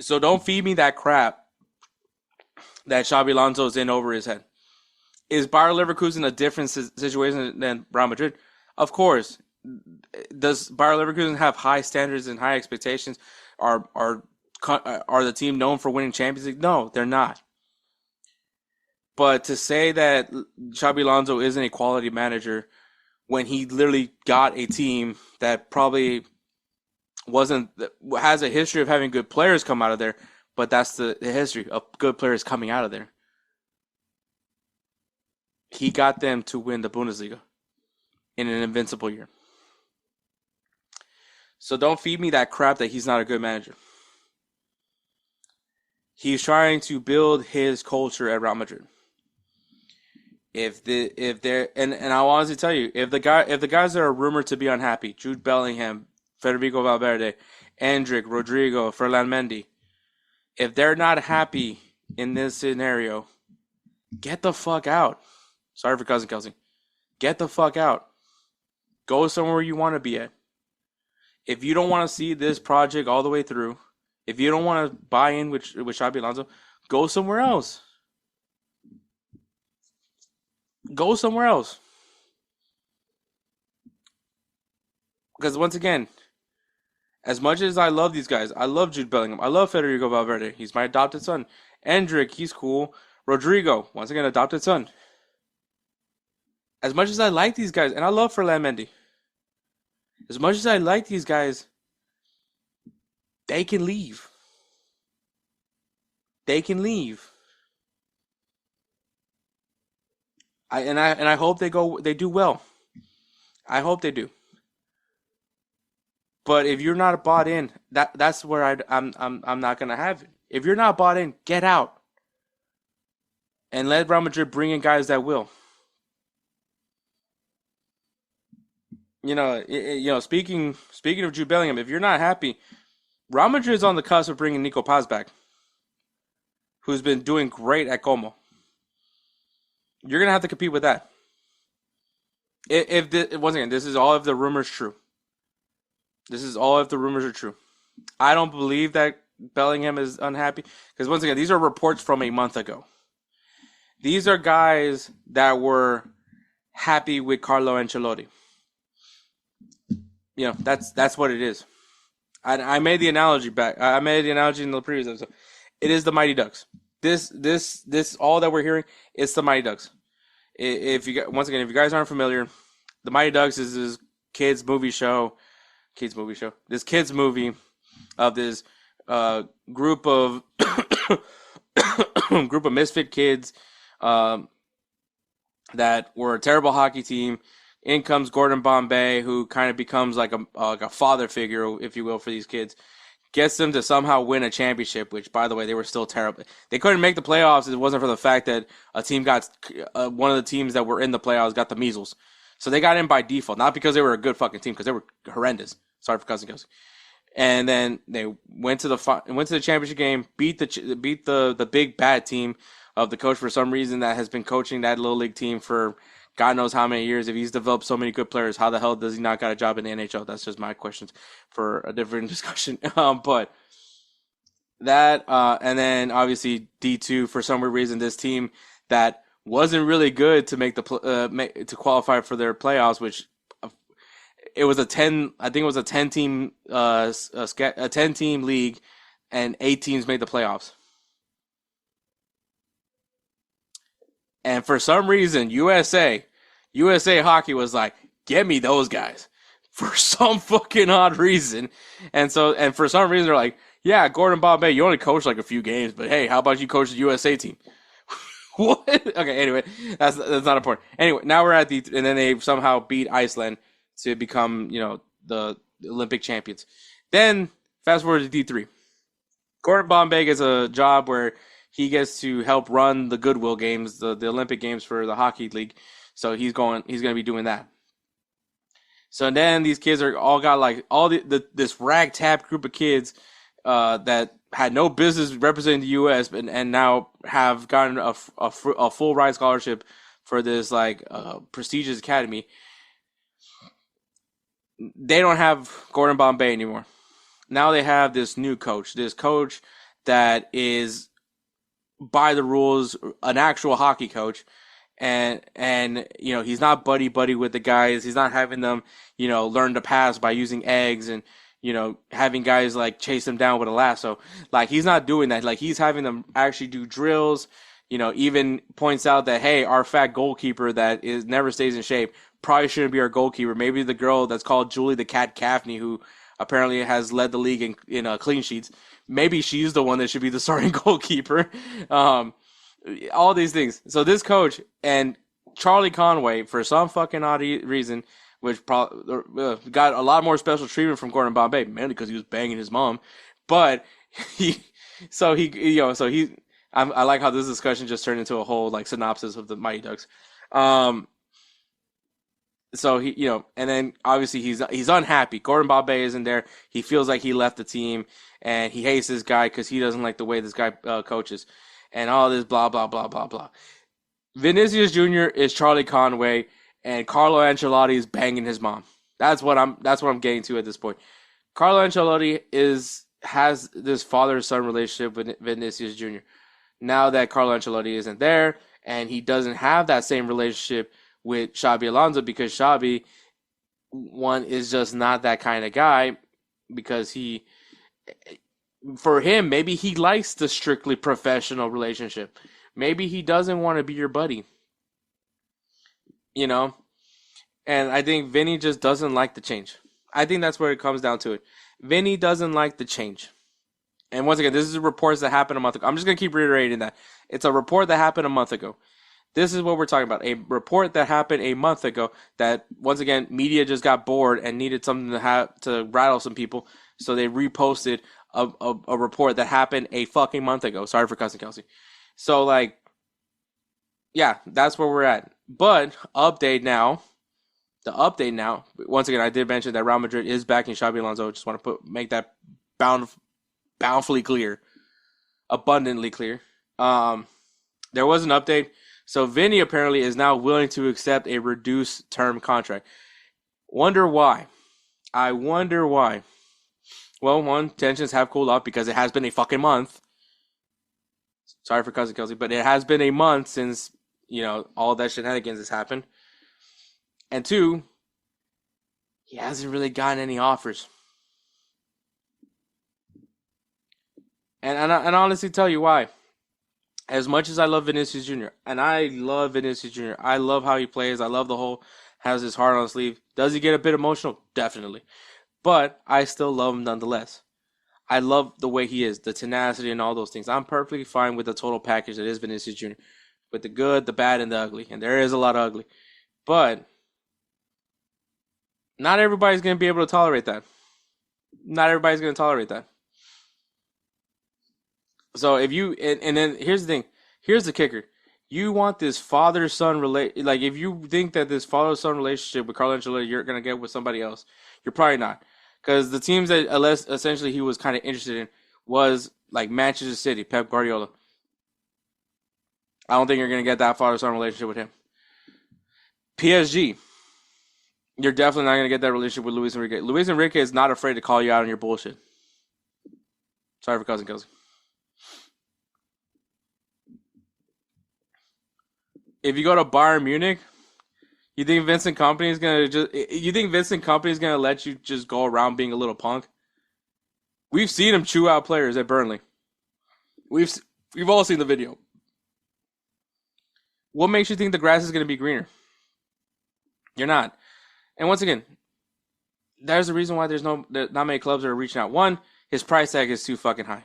So don't feed me that crap that Xabi Alonso is in over his head. Is Bayer Leverkusen a different situation than Real Madrid? Of course. Does Bayer Leverkusen have high standards and high expectations? Are the team known for winning Champions League? No, they're not. But to say that Xabi Alonso isn't a quality manager when he literally got a team that probably has a history of having good players come out of there, but that's the history of good players coming out of there. He got them to win the Bundesliga in an invincible year. So don't feed me that crap that he's not a good manager. He's trying to build his culture at Real Madrid. And I'll honestly tell you, if the guys that are rumored to be unhappy, Jude Bellingham, Federico Valverde, Endrick, Rodrigo, Ferland Mendy, if they're not happy in this scenario, get the fuck out. Sorry for Cousin Kelsey. Get the fuck out. Go somewhere you want to be at. If you don't want to see this project all the way through, if you don't want to buy in with Xabi Alonso, go somewhere else. Go somewhere else. Because once again, as much as I love these guys, I love Jude Bellingham, I love Federico Valverde. He's my adopted son. Endrick, he's cool. Rodrigo, once again, adopted son. As much as I like these guys, and I love Ferland Mendy, as much as I like these guys, they can leave. They can leave. I hope they do well. I hope they do. But if you're not bought in, that's where I'm not gonna have it. If you're not bought in, get out. And let Real Madrid bring in guys that will. Speaking of Jude Bellingham, if you're not happy, Real Madrid is on the cusp of bringing Nico Paz back, who's been doing great at Como. You're gonna have to compete with that. Once again, this is all if the rumors true. This is all if the rumors are true. I don't believe that Bellingham is unhappy because once again, these are reports from a month ago. These are guys that were happy with Carlo Ancelotti. That's what it is. I made the analogy back. I made the analogy in the previous episode. It is the Mighty Ducks. This all that we're hearing, it's the Mighty Ducks. If you guys aren't familiar, the Mighty Ducks is this kids movie show. This kids movie of this group of misfit kids that were a terrible hockey team. In comes Gordon Bombay, who kind of becomes like a father figure, if you will, for these kids. Gets them to somehow win a championship, which, by the way, they were still terrible. They couldn't make the playoffs. It wasn't for the fact that a team one of the teams that were in the playoffs got the measles. So they got in by default, not because they were a good fucking team, because they were horrendous. Sorry for Cousin Kelsey. And then they went to the championship game, beat the big bad team of the coach for some reason that has been coaching that little league team for God knows how many years. If he's developed so many good players, how the hell does he not got a job in the NHL? That's just my questions for a different discussion. But that, and then obviously D2, for some weird reason, this team that wasn't really good to make to qualify for their playoffs, which it was a 10 team a 10 team league, and 8 teams made the playoffs. And for some reason, USA Hockey was like, get me those guys. For some fucking odd reason. And for some reason, they're like, yeah, Gordon Bombay, you only coached like a few games, but hey, how about you coach the USA team? What? Okay, anyway, that's not important. Anyway, now we're at and then they somehow beat Iceland to become, the Olympic champions. Then fast forward to D3. Gordon Bombay gets a job where he gets to help run the Goodwill Games, the Olympic Games for the hockey league. So he's going to be doing that. So then these kids are all got like all this ragtag group of kids that had no business representing the U.S. and now have gotten a full ride scholarship for this like prestigious academy. They don't have Gordon Bombay anymore. Now they have this new coach. This coach that is by the rules, an actual hockey coach. And he's not buddy with the guys. He's not having them, learn to pass by using eggs and, having guys like chase them down with a lasso. Like he's not doing that. Like he's having them actually do drills. Even points out that, hey, our fat goalkeeper that never stays in shape probably shouldn't be our goalkeeper. Maybe the girl that's called Julie the Cat Gaffney, who apparently has led the league in clean sheets. Maybe she's the one that should be the starting goalkeeper. All these things. So this coach and Charlie Conway, for some fucking odd reason, which probably got a lot more special treatment from Gordon Bombay, mainly because he was banging his mom. But I like how this discussion just turned into a whole like synopsis of the Mighty Ducks. So and then obviously he's unhappy. Gordon Bombay isn't there. He feels like he left the team, and he hates this guy because he doesn't like the way this guy coaches, and all this blah blah blah blah blah. Vinicius Jr. is Charlie Conway, and Carlo Ancelotti is banging his mom. That's what I'm getting to at this point. Carlo Ancelotti has this father-son relationship with Vinicius Jr. Now that Carlo Ancelotti isn't there, and he doesn't have that same relationship with Xabi Alonso, because Xabi, one, is just not that kind of guy, because for him, maybe he likes the strictly professional relationship. Maybe he doesn't want to be your buddy. And I think Vinny just doesn't like the change. I think that's where it comes down to it. Vinny doesn't like the change. And once again, this is reports that happened a month ago. I'm just going to keep reiterating that. It's a report that happened a month ago. This is what we're talking about. A report that happened a month ago that, once again, media just got bored and needed something to rattle some people. So they reposted a report that happened a fucking month ago. Sorry for cussing, Kelsey. So, yeah, that's where we're at. But, the update now, once again, I did mention that Real Madrid is backing Xabi Alonso. Just want to make that bountifully clear. Abundantly clear. There was an update. So Vinny apparently is now willing to accept a reduced term contract. Wonder why? I wonder why. Well, one, tensions have cooled off because it has been a fucking month. Sorry for cussing, Kelsey, but it has been a month since, all that shenanigans has happened. And two, he hasn't really gotten any offers. And I honestly tell you why. As much as I love Vinicius Jr., and I love Vinicius Jr., I love how he plays. I love the whole has his heart on his sleeve. Does he get a bit emotional? Definitely. But I still love him nonetheless. I love the way he is, the tenacity and all those things. I'm perfectly fine with the total package that is Vinicius Jr., with the good, the bad, and the ugly. And there is a lot of ugly. But not everybody's going to be able to tolerate that. Not everybody's going to tolerate that. So if you, and then here's the thing, here's the kicker. You want this father-son if you think that this father-son relationship with Carlo Ancelotti you're going to get with somebody else, you're probably not. Because the teams that essentially he was kind of interested in was like Manchester City, Pep Guardiola. I don't think you're going to get that father-son relationship with him. PSG, you're definitely not going to get that relationship with Luis Enrique. Luis Enrique is not afraid to call you out on your bullshit. Sorry for cussing, Kelsey. If you go to Bayern Munich, you think Vincent Kompany is gonna let you just go around being a little punk? We've seen him chew out players at Burnley. We've all seen the video. What makes you think the grass is gonna be greener? You're not. And once again, there's a reason why there's not many clubs that are reaching out. One, his price tag is too fucking high.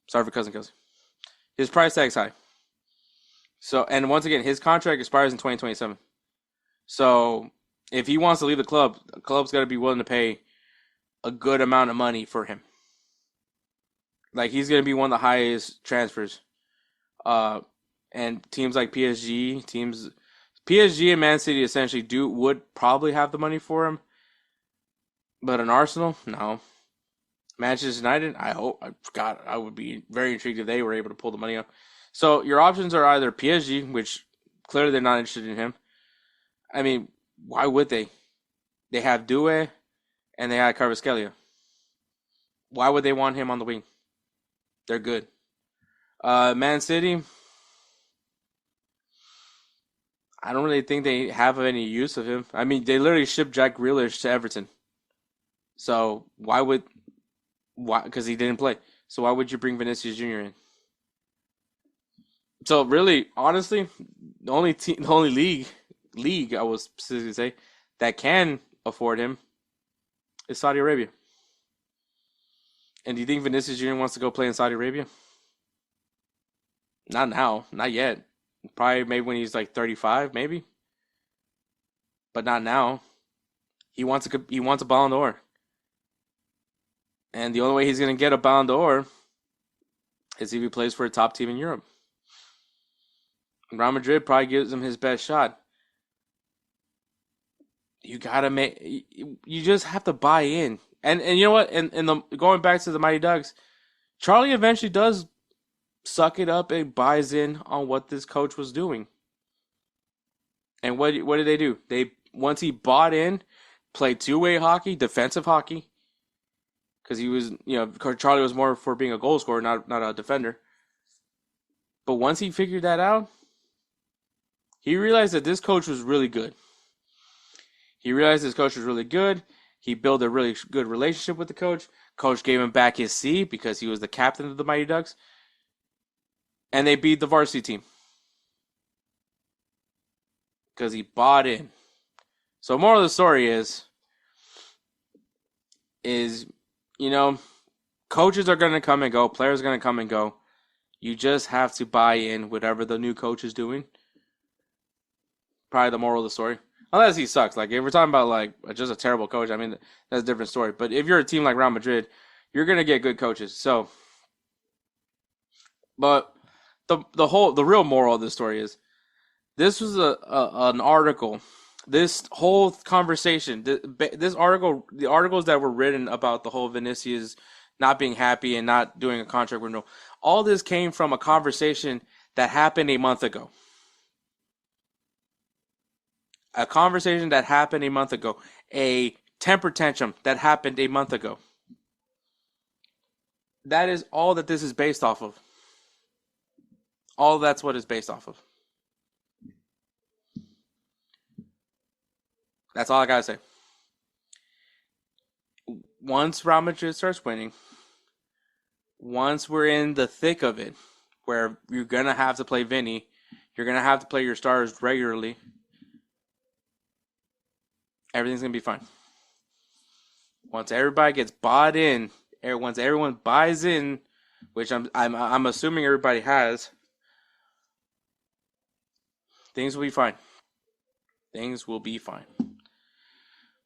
Sorry for cussing, Kelsey. His price tag's high. So, and once again, his contract expires in 2027. So, if he wants to leave the club's got to be willing to pay a good amount of money for him. Like he's going to be one of the highest transfers. Uh, and teams like PSG and Man City essentially would probably have the money for him, but an Arsenal, no. Manchester United, I would be very intrigued if they were able to pull the money up. So your options are either PSG, which clearly they're not interested in him. I mean, why would they? They have Doué and they have Kvaratskhelia. Why would they want him on the wing? They're good. Man City, I don't really think they have any use of him. I mean, they literally shipped Jack Grealish to Everton. So why? Because he didn't play. So why would you bring Vinicius Jr. in? So really, honestly, the only league I was specifically say that can afford him is Saudi Arabia. And do you think Vinicius Jr. wants to go play in Saudi Arabia? Not now, not yet. Probably maybe when he's like 35, maybe. But not now. He wants a Ballon d'Or. And the only way he's going to get a Ballon d'Or is if he plays for a top team in Europe. Real Madrid probably gives him his best shot. You just have to buy in. And you know what? And going back to the Mighty Ducks, Charlie eventually does suck it up and buys in on what this coach was doing. And what did they do? Once he bought in, played two-way hockey, defensive hockey, because he was, Charlie was more for being a goal scorer, not a defender. But once he figured that out, he realized that this coach was really good. He built a really good relationship with the coach. Coach gave him back his seat because he was the captain of the Mighty Ducks. And they beat the varsity team. Because he bought in. So moral of the story is, coaches are going to come and go. Players are going to come and go. You just have to buy in whatever the new coach is doing. Probably the moral of the story. Unless he sucks. Like, if we're talking about, like, just a terrible coach, I mean, that's a different story. But if you're a team like Real Madrid, you're going to get good coaches. So, but the real moral of the story is, this was an article. This whole conversation, this article, the articles that were written about the whole Vinicius not being happy and not doing a contract renewal, all this came from a conversation that happened a month ago. A conversation that happened a month ago. A temper tantrum that happened a month ago. That is all that this is based off of. All that's what it's based off of. That's all I gotta say. Once Real Madrid starts winning, once we're in the thick of it, where you're gonna have to play Vinny, you're gonna have to play your stars regularly, everything's gonna be fine. Once everybody gets bought in, once everyone buys in, which I'm assuming everybody has, things will be fine. Things will be fine.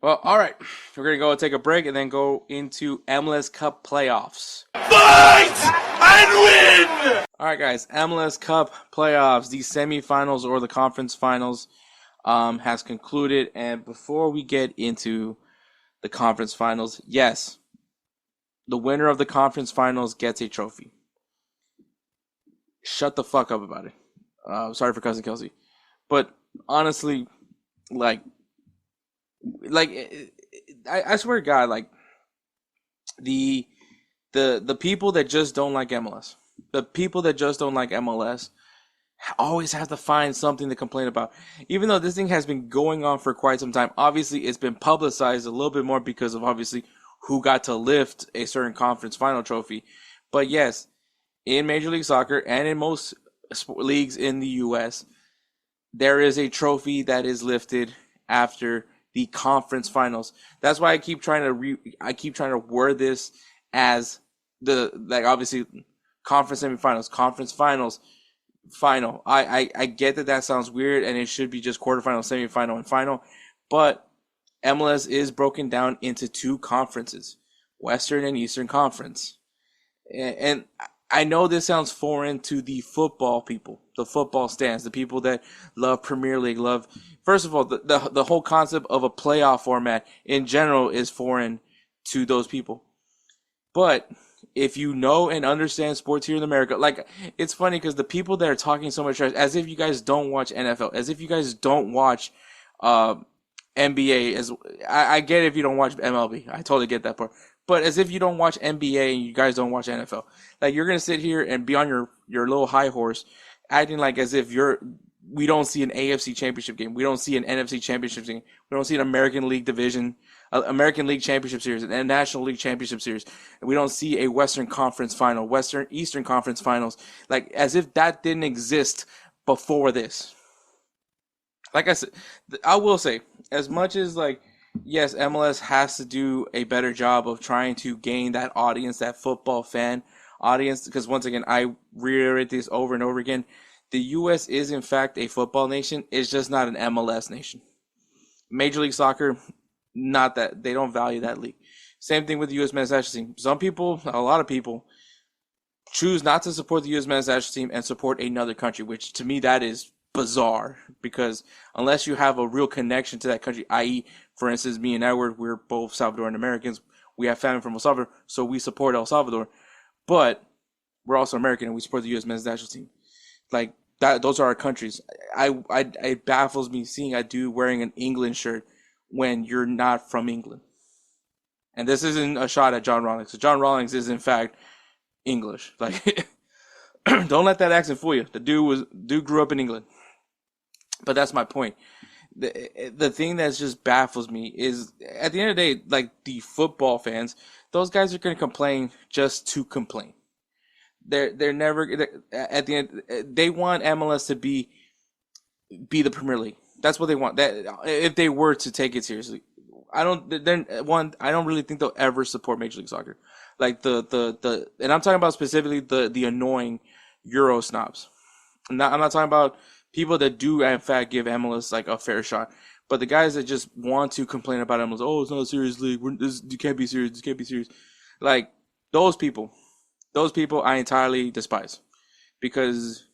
Well, all right. We're going to go take a break and then go into MLS Cup playoffs. Fight and win! All right, guys. MLS Cup playoffs, the semifinals or the conference finals has concluded. And before we get into the conference finals, yes, the winner of the conference finals gets a trophy. Shut the fuck up about it. Sorry for cussing Kelsey. But honestly, I swear to God, like the people that just don't like MLS, the people that just don't like MLS always have to find something to complain about. Even though this thing has been going on for quite some time, obviously it's been publicized a little bit more because of obviously who got to lift a certain conference final trophy. But yes, in Major League Soccer and in most leagues in the U.S., there is a trophy that is lifted after the conference finals. That's why I keep trying to word this as obviously conference semifinals, conference finals. final. I get that that sounds weird, and it should be just quarterfinal, semifinal, and final. But MLS is broken down into two conferences, Western and Eastern Conference. And I know this sounds foreign to the football people, the football stands, the people that love Premier League, love. First of all, the whole concept of a playoff format in general is foreign to those people. But if you know and understand sports here in America, like it's funny because the people that are talking so much trash, as if you guys don't watch NFL, as if you guys don't watch uh, NBA. As I get it if you don't watch MLB, I totally get that part. But as if you don't watch NBA and you guys don't watch NFL, like you're gonna sit here and be on your little high horse, acting like as if we don't see an AFC championship game, we don't see an NFC championship game, we don't see an American League division, American League championship series, and National League championship series, and we don't see a Western Conference final, Western Eastern Conference finals, like as if that didn't exist before this. Like I said, I will say, as much as like, yes, MLS has to do a better job of trying to gain that audience, that football fan audience, because once again, I reiterate this over and over again. The U.S. is in fact a football nation. It's just not an MLS nation. Major League Soccer, not that they don't value that league. Same thing with the U.S. men's national team. Some people, a lot of people, choose not to support the U.S. men's national team and support another country, which to me that is bizarre because unless you have a real connection to that country, i.e., for instance, me and Edward, we're both Salvadoran Americans. We have family from El Salvador, so we support El Salvador. But we're also American and we support the U.S. men's national team. Like that, those are our countries. It baffles me seeing a dude wearing an England shirt when you're not from England. And this isn't a shot at John Rawlings. So John Rawlings is in fact English. Like, don't let that accent fool you. The dude grew up in England. But that's my point. The thing that just baffles me is at the end of the day, like the football fans, those guys are going to complain just to complain. They're never at the end. They want MLS to be the Premier League. That's what they want. That if they were to take it seriously, I don't. Then one, I don't really think they'll ever support Major League Soccer. Like and I'm talking about specifically the annoying Euro snobs. I'm not talking about people that do in fact give MLS like a fair shot, but the guys that just want to complain about MLS. Oh, it's not a serious league. You can't be serious. This can't be serious. Like those people I entirely despise because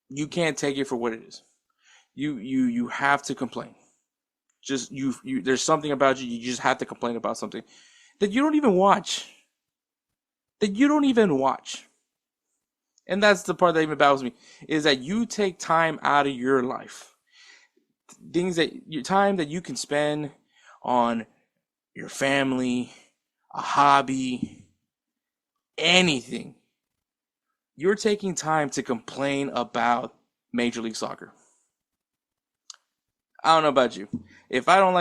you can't take it for what it is. You have to complain. Just you there's something about you. You just have to complain about something that you don't even watch. And that's the part that even baffles me is that you take time out of your life, time that you can spend on your family, a hobby, anything. You're taking time to complain about Major League Soccer. I don't know about you. If I don't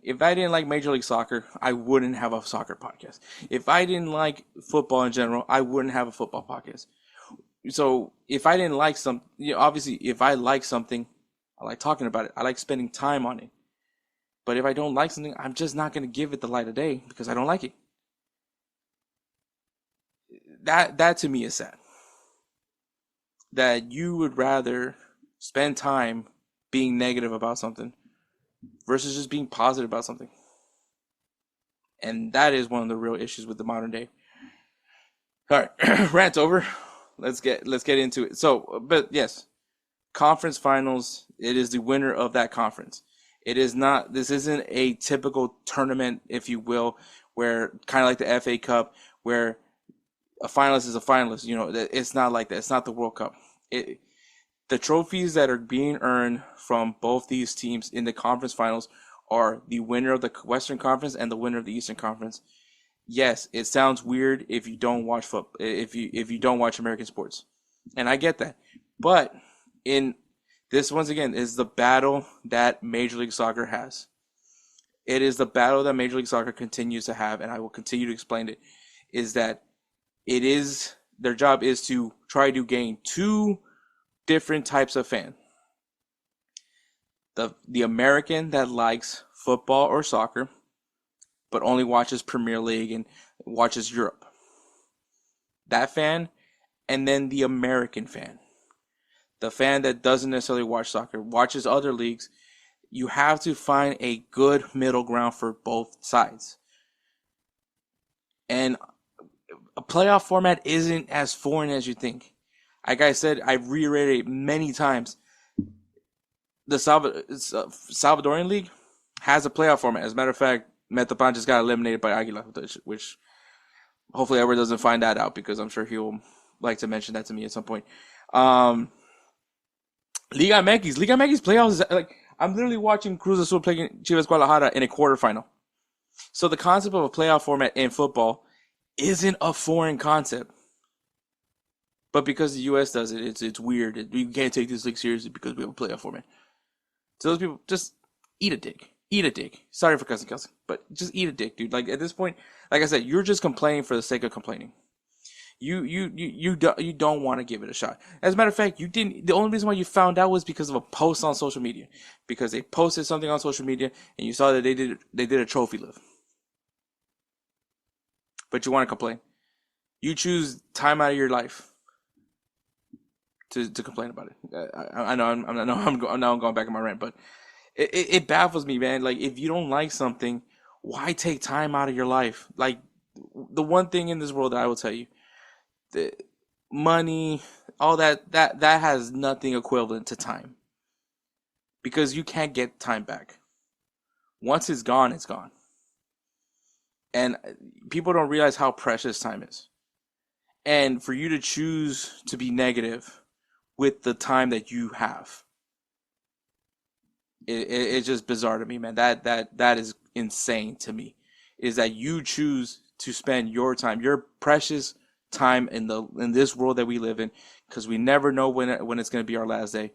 if I didn't like Major League Soccer, I wouldn't have a soccer podcast. If I didn't like football in general, I wouldn't have a football podcast. So if I didn't like obviously if I like something, I like talking about it. I like spending time on it. But if I don't like something, I'm just not going to give it the light of day because I don't like it. That to me is sad. That you would rather spend time being negative about something versus just being positive about something. And that is one of the real issues with the modern day. All right, rant over. Let's get into it. So, but yes, conference finals, it is the winner of that conference. This isn't a typical tournament, if you will, where kind of like the FA Cup, where a finalist is a finalist. You know, it's not like that. It's not the World Cup. The trophies that are being earned from both these teams in the conference finals are the winner of the Western Conference and the winner of the Eastern Conference. Yes, it sounds weird if you don't watch football, if you don't watch American sports, and I get that. But in this, once again, is the battle that Major League Soccer has. It is the battle that Major League Soccer continues to have, and I will continue to explain it. Is that their job is to try to gain two different types of fan. The American that likes football or soccer, but only watches Premier League and watches Europe. That fan, and then the American fan. the fan that doesn't necessarily watch soccer, watches other leagues, you have to find a good middle ground for both sides. And a playoff format isn't as foreign as you think. Like I said, I've reiterated many times, the Salvadorian League has a playoff format. As a matter of fact, Metapan just got eliminated by Aguila, which hopefully Edward doesn't find that out, because I'm sure he'll like to mention that to me at some point. Liga MX playoffs is like, I'm literally watching Cruz Azul playing Chivas Guadalajara in a quarterfinal. So the concept of a playoff format in football isn't a foreign concept. But because the U.S. does it, it's weird. We can't take this league seriously because we have a playoff format. So those people, just eat a dick. Eat a dick. Sorry for cussing, but just eat a dick, dude. Like, at this point, like I said, you're just complaining for the sake of complaining. You don't want to give it a shot. As a matter of fact, you didn't. The only reason why you found out was because of a post on social media, because they posted something on social media and you saw that they did a trophy lift. But you want to complain. You choose time out of your life to complain about it. I know I'm going back in my rant, but it baffles me, man. Like, if you don't like something, why take time out of your life? Like, the one thing in this world that I will tell you, the money, all that has nothing equivalent to time, because you can't get time back. Once it's gone, it's gone. And people don't realize how precious time is. And for you to choose to be negative with the time that you have, it's just bizarre to me, man. That is insane to me. Is that you choose to spend your time, your precious time in this world that we live in, because we never know when it's going to be our last day,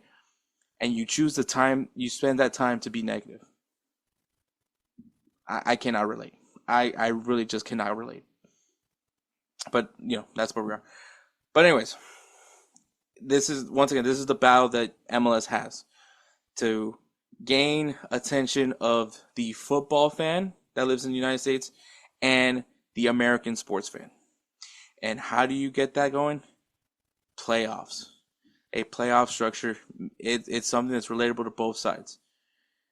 and you choose the time, you spend that time to be negative. I cannot relate. I really just cannot relate. But that's where we are. But anyways, this is the battle that MLS has to gain attention of the football fan that lives in the United States and the American sports fan. And how do you get that going? Playoffs. A playoff structure. It's something that's relatable to both sides.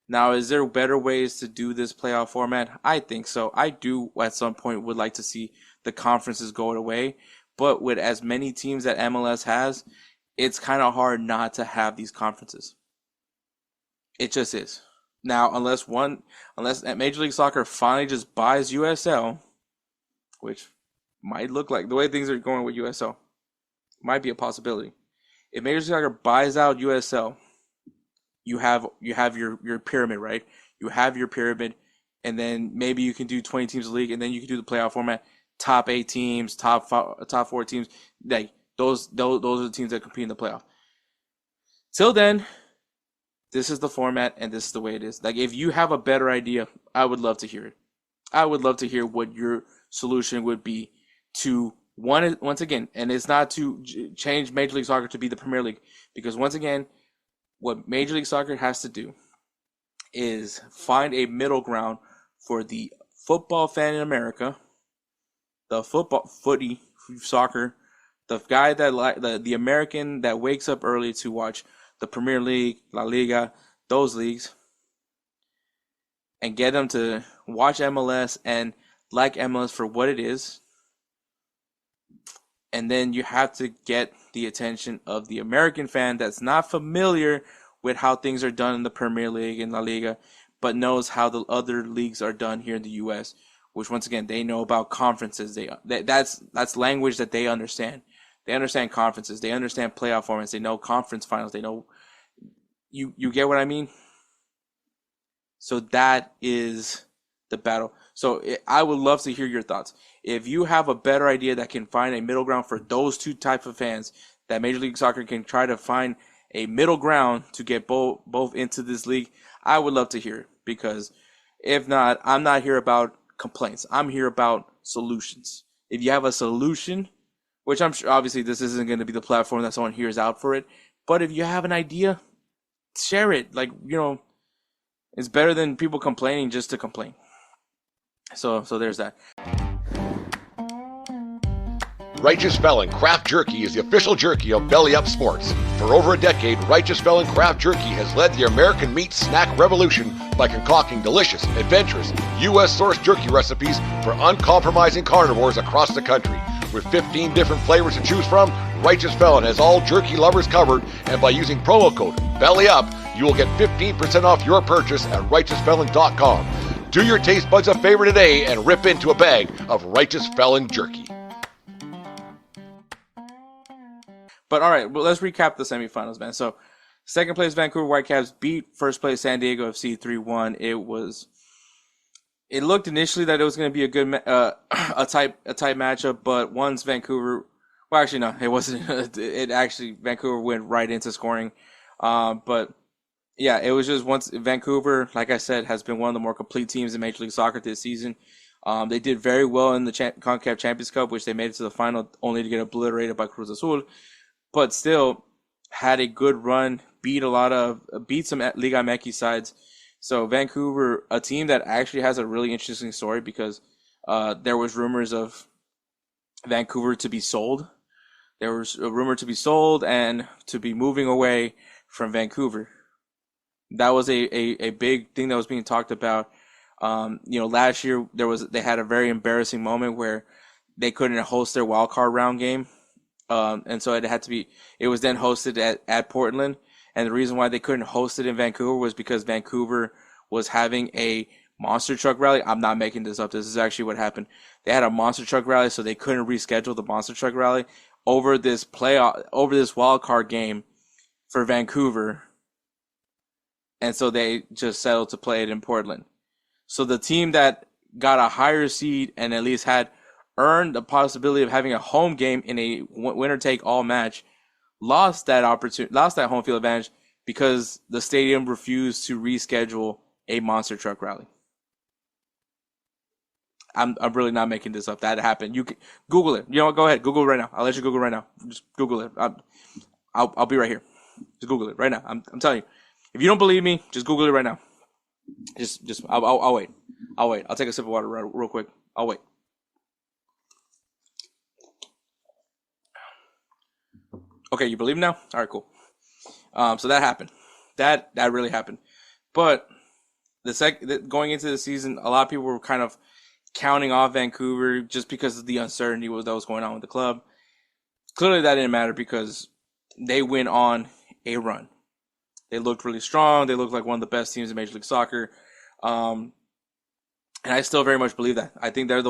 Now, is there better ways to do this playoff format? I think so. I do, at some point, would like to see the conferences go away. But with as many teams that MLS has, it's kind of hard not to have these conferences. It just is. Now, unless Major League Soccer finally just buys USL, which might look like, the way things are going with USL, might be a possibility. If Major League Soccer buys out USL, you have your pyramid, right? You have your pyramid, and then maybe you can do 20 teams of the league, and then you can do the playoff format, top 8 teams, top 4 teams. Like, those are the teams that compete in the playoff. Till then, this is the format, and this is the way it is. Like, if you have a better idea, I would love to hear it. I would love to hear what your solution would be to, once again, and it's not to change Major League Soccer to be the Premier League, because once again, what Major League Soccer has to do is find a middle ground for the football fan in America, the footy soccer, the guy that the American that wakes up early to watch the Premier League, La Liga, those leagues, and get them to watch MLS and like MLS for what it is. And then you have to get the attention of the American fan that's not familiar with how things are done in the Premier League and La Liga, but knows how the other leagues are done here in the U.S., which, once again, they know about conferences. That's language that they understand. They understand conferences. They understand playoff formats. They know conference finals. They know, you get what I mean? So that is the battle. So I would love to hear your thoughts. If you have a better idea that can find a middle ground for those two types of fans, that Major League Soccer can try to find a middle ground to get both into this league, I would love to hear it. Because if not, I'm not here about complaints. I'm here about solutions. If you have a solution, which I'm sure, obviously, this isn't going to be the platform that someone hears out for it, but if you have an idea, share it. Like, it's better than people complaining just to complain. So there's that. Righteous Felon Craft Jerky is the official jerky of Belly Up Sports. For over a decade, Righteous Felon Craft Jerky has led the American meat snack revolution by concocting delicious, adventurous, U.S.-sourced jerky recipes for uncompromising carnivores across the country. With 15 different flavors to choose from, Righteous Felon has all jerky lovers covered, and by using promo code BELLYUP, you will get 15% off your purchase at righteousfelon.com. Do your taste buds a favor today and rip into a bag of Righteous Felon jerky. But all right, well, let's recap the semifinals, man. So, second place Vancouver Whitecaps beat first place San Diego FC 3-1. It looked initially that it was going to be a good a tight matchup, but once Vancouver, well, actually no, it wasn't. It actually Vancouver went right into scoring. But yeah, it was just once Vancouver, like I said, has been one of the more complete teams in Major League Soccer this season. They did very well in the CONCACAF Champions Cup, which they made it to the final only to get obliterated by Cruz Azul. But still had a good run, beat some Liga MX sides. So Vancouver, a team that actually has a really interesting story because there was rumors of Vancouver to be sold. There was a rumor to be sold and to be moving away from Vancouver. That was a big thing that was being talked about. Last year they had a very embarrassing moment where they couldn't host their wild card round game. And so it was then hosted at Portland. And the reason why they couldn't host it in Vancouver was because Vancouver was having a monster truck rally. I'm not making this up. This is actually what happened. They had a monster truck rally, so they couldn't reschedule the monster truck rally over this wild card game for Vancouver. And so they just settled to play it in Portland. So the team that got a higher seed and at least had earned the possibility of having a home game in a winner-take-all match lost that home field advantage because the stadium refused to reschedule a monster truck rally. I'm really not making this up. That happened. You can Google it. You know what? Go ahead. Google it right now. I'll let you Google it right now. Just Google it. I'll be right here. Just Google it right now. I'm telling you. If you don't believe me, just Google it right now. I'll wait. I'll take a sip of water real quick. I'll wait. Okay, you believe now? All right, cool. So that happened. That really happened. But going into the season, a lot of people were kind of counting off Vancouver just because of the uncertainty that was going on with the club. Clearly, that didn't matter because they went on a run. They looked really strong. They looked like one of the best teams in Major League Soccer. And I still very much believe that. I think they're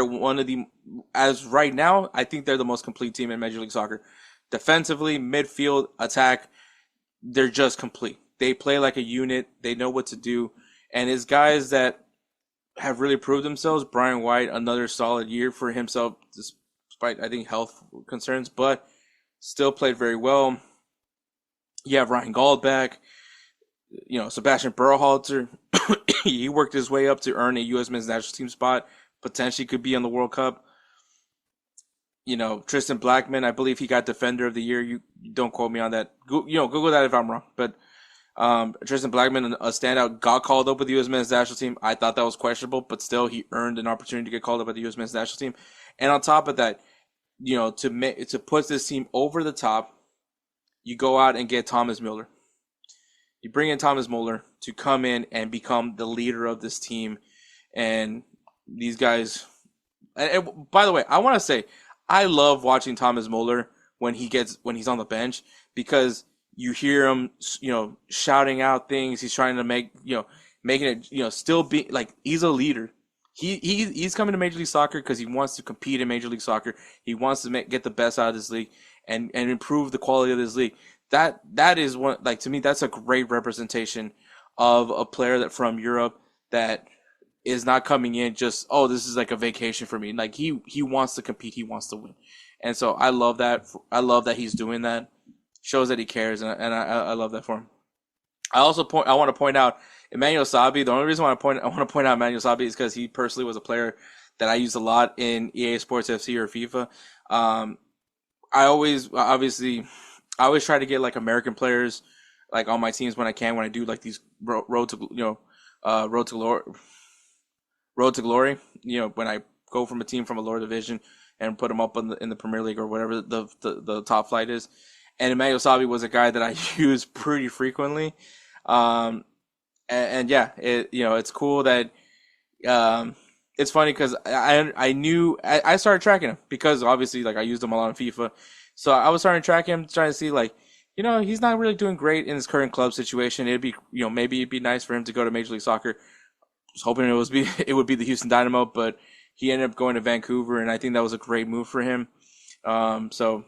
one of the, as right now, I think they're the most complete team in Major League Soccer. Defensively, midfield, attack, they're just complete. They play like a unit. They know what to do. And it's guys that have really proved themselves. Brian White, another solid year for himself, despite, I think, health concerns, but still played very well. You have Ryan Gauld back. Sebastian Berhalter, he worked his way up to earn a U.S. men's national team spot. Potentially could be on the World Cup. Tristan Blackman, I believe he got Defender of the Year. You don't quote me on that. Google that if I'm wrong. But Tristan Blackman, a standout, got called up with the U.S. men's national team. I thought that was questionable, but still he earned an opportunity to get called up by the U.S. men's national team. And on top of that, to put this team over the top, you go out and get Thomas Müller. You bring in Thomas Müller to come in and become the leader of this team. And these guys, and by the way, I want to say, I love watching Thomas Müller when he's on the bench because you hear him, shouting out things. He's trying to making it, still be like he's a leader. He's coming to Major League Soccer because he wants to compete in Major League Soccer. He wants to get the best out of this league and improve the quality of this league. That is one, like, to me, that's a great representation of a player that from Europe that is not coming in just, oh, this is like a vacation for me. Like he wants to compete, he wants to win, and so I love that. I love that he's doing that. Shows that he cares, and I love that for him. I want to point out Emmanuel Sabi. The only reason I want to point out Emmanuel Sabi is because he personally was a player that I used a lot in EA Sports FC or FIFA. I always try to get like American players like on my teams when I can, when I do like these road to glory. When I go from a team from a lower division and put him up in the Premier League or whatever the top flight is. And Emmanuel Savi was a guy that I used pretty frequently. And yeah, it's cool that it's funny because I started tracking him because obviously like I used him a lot on FIFA, so I was starting to track him, trying to see like he's not really doing great in his current club situation. It'd be maybe it'd be nice for him to go to Major League Soccer. I was hoping it would be the Houston Dynamo, but he ended up going to Vancouver, and I think that was a great move for him. So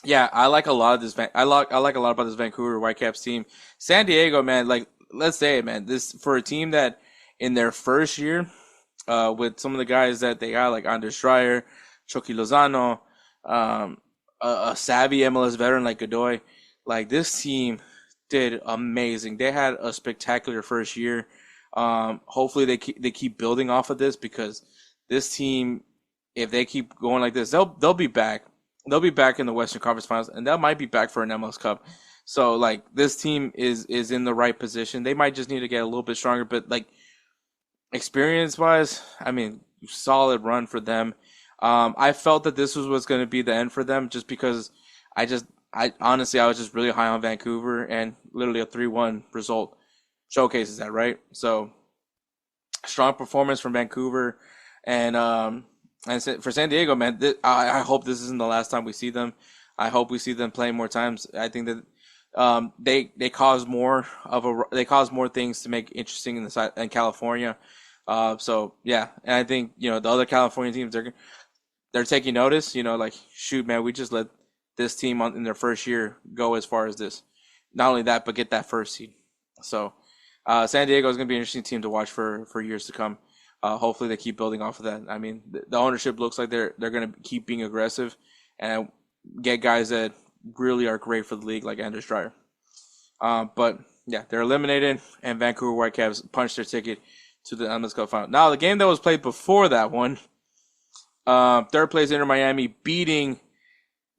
yeah, I like a lot of this. I like a lot about this Vancouver Whitecaps team. San Diego, man, like let's say it, man. This for a team that in their first year, with some of the guys that they got, like Anders Schreier, Chucky Lozano, a savvy MLS veteran like Godoy, like this team did amazing. They had a spectacular first year. Hopefully they keep building off of this because this team, if they keep going like this, they'll be back. They'll be back in the Western Conference Finals, and they might be back for an MLS Cup. So like this team is in the right position. They might just need to get a little bit stronger, but like experience wise, I mean, solid run for them. I felt that this was going to be the end for them just because I honestly was just really high on Vancouver, and literally a 3-1 result showcases that, right? So strong performance from Vancouver, and for San Diego, man, I hope this isn't the last time we see them. I hope we see them playing more times. I think that they cause more things to make interesting in California. So yeah, and I think the other California teams they're taking notice. Like shoot, man, we just let this team in their first year go as far as this. Not only that, but get that first seed. So San Diego is going to be an interesting team to watch for years to come. Hopefully they keep building off of that. I mean, the ownership looks like they're going to keep being aggressive and get guys that really are great for the league, like Anders Schreier. But yeah, they're eliminated, and Vancouver Whitecaps punched their ticket to the MLS Cup final. Now, the game that was played before that one, third place Inter Miami beating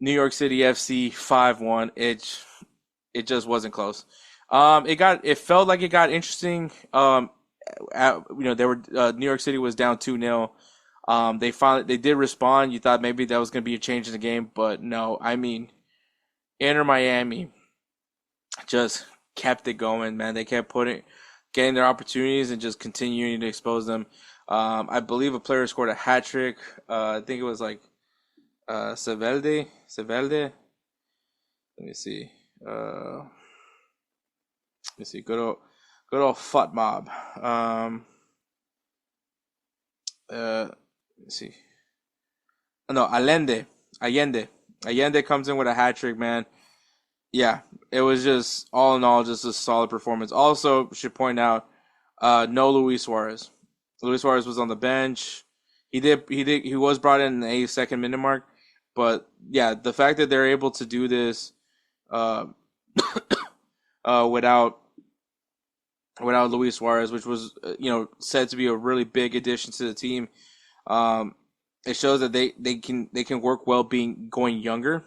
New York City FC 5-1. It just wasn't close. It felt like it got interesting. They were New York City was down 2-0. They did respond. You thought maybe that was going to be a change in the game, but no. I mean, Inter Miami just kept it going, man. They kept getting their opportunities and just continuing to expose them. I believe a player scored a hat trick. I think it was like Sevelde. Let me see. Good old Fut Mob. Let's see. No, Allende comes in with a hat trick, man. Yeah, it was just all in all just a solid performance. Also, should point out, no Luis Suarez. Luis Suarez was on the bench. He was brought in the 82nd minute mark, but yeah, the fact that they're able to do this, without Luis Suarez, which was said to be a really big addition to the team, it shows that they can work well going younger.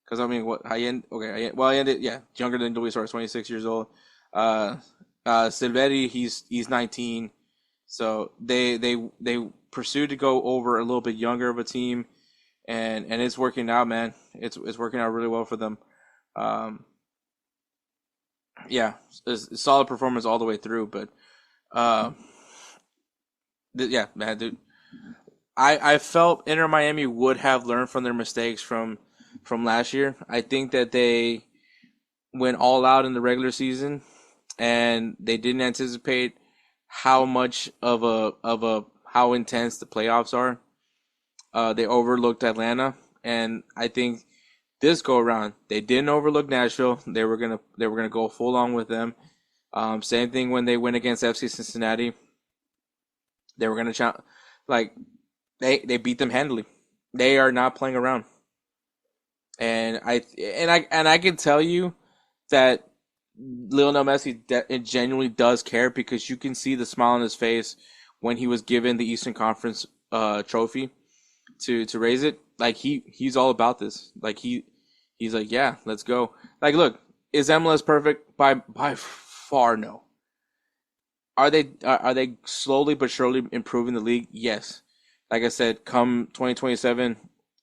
Because I mean, Allende, younger than Luis Suarez, 26 years old. Silvetti, he's 19, so they pursued to go over a little bit younger of a team, and it's working out, man. It's working out really well for them. It's solid performance all the way through, but man, dude, I felt Inter Miami would have learned from their mistakes from last year. I think that they went all out in the regular season, and they didn't anticipate how much how intense the playoffs are. They overlooked Atlanta, and I think this go around they didn't overlook Nashville. They were gonna go full on with them. Same thing when they went against FC Cincinnati. They were gonna they beat them handily. They are not playing around. And I can tell you that Lionel Messi genuinely does care, because you can see the smile on his face when he was given the Eastern Conference trophy to raise it. Like he's all about this. Like he's like, yeah, let's go. Like, look, is MLS perfect? By far, no. Are they slowly but surely improving the league? Yes. like I said, come 2027,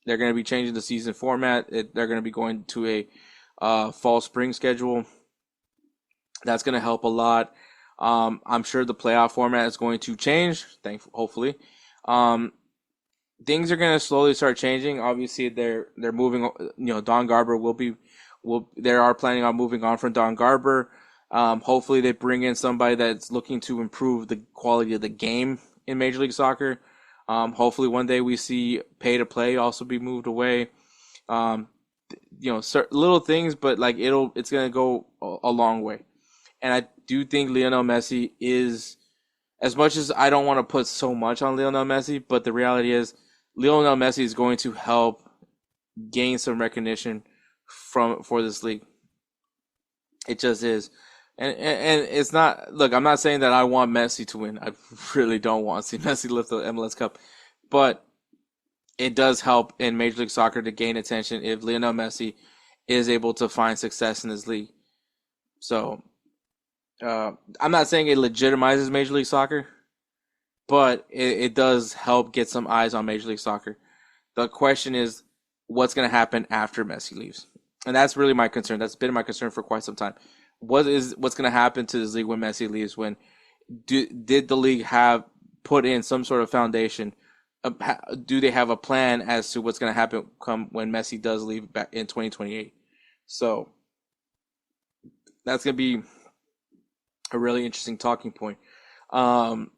they're going to be changing the season format. They're going to be going to a fall spring schedule. That's going to help a lot. I'm sure the playoff format is going to change. Hopefully, things are going to slowly start changing. Obviously, they're moving. Don Garber they are planning on moving on from Don Garber. Hopefully, they bring in somebody that's looking to improve the quality of the game in Major League Soccer. Hopefully, one day we see pay to play also be moved away. Little things, but like it's gonna go a long way. And I do think Lionel Messi is, as much as I don't want to put so much on Lionel Messi, but the reality is Lionel Messi is going to help gain some recognition for this league. It just is. And it's not, look, I'm not saying that I want Messi to win. I really don't want to see Messi lift the MLS Cup. But it does help in Major League Soccer to gain attention if Lionel Messi is able to find success in this league. So, I'm not saying it legitimizes Major League Soccer, but it does help get some eyes on Major League Soccer. The question is, what's going to happen after Messi leaves? And that's really my concern. That's been my concern for quite some time. What's going to happen to this league when Messi leaves? Did the league have put in some sort of foundation? Do they have a plan as to what's going to happen when Messi does leave back in 2028? So that's going to be a really interesting talking point. And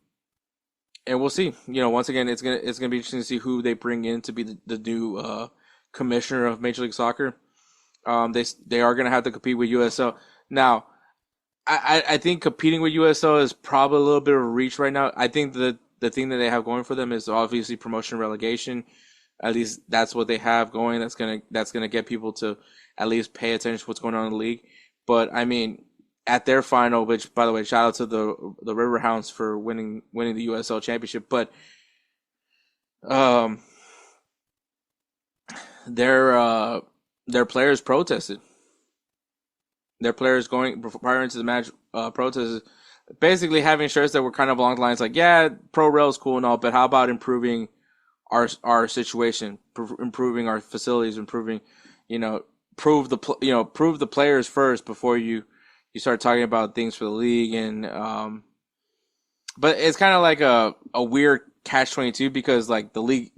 we'll see. Once again, it's gonna be interesting to see who they bring in to be the new commissioner of Major League Soccer. They are gonna have to compete with USL. Now, I think competing with USL is probably a little bit of a reach right now. I think the thing that they have going for them is obviously promotion and relegation. At least that's what they have going. That's gonna get people to at least pay attention to what's going on in the league. But I mean, at their final, which by the way, shout out to the Riverhounds for winning the USL championship, but their players protested. Their players going prior into the match protested, basically having shirts that were kind of along the lines like, yeah, pro rel is cool and all, but how about improving our situation, improving our facilities, improving, prove the players first before you start talking about things for the league. And but it's kind of like a weird catch-22 because like the league,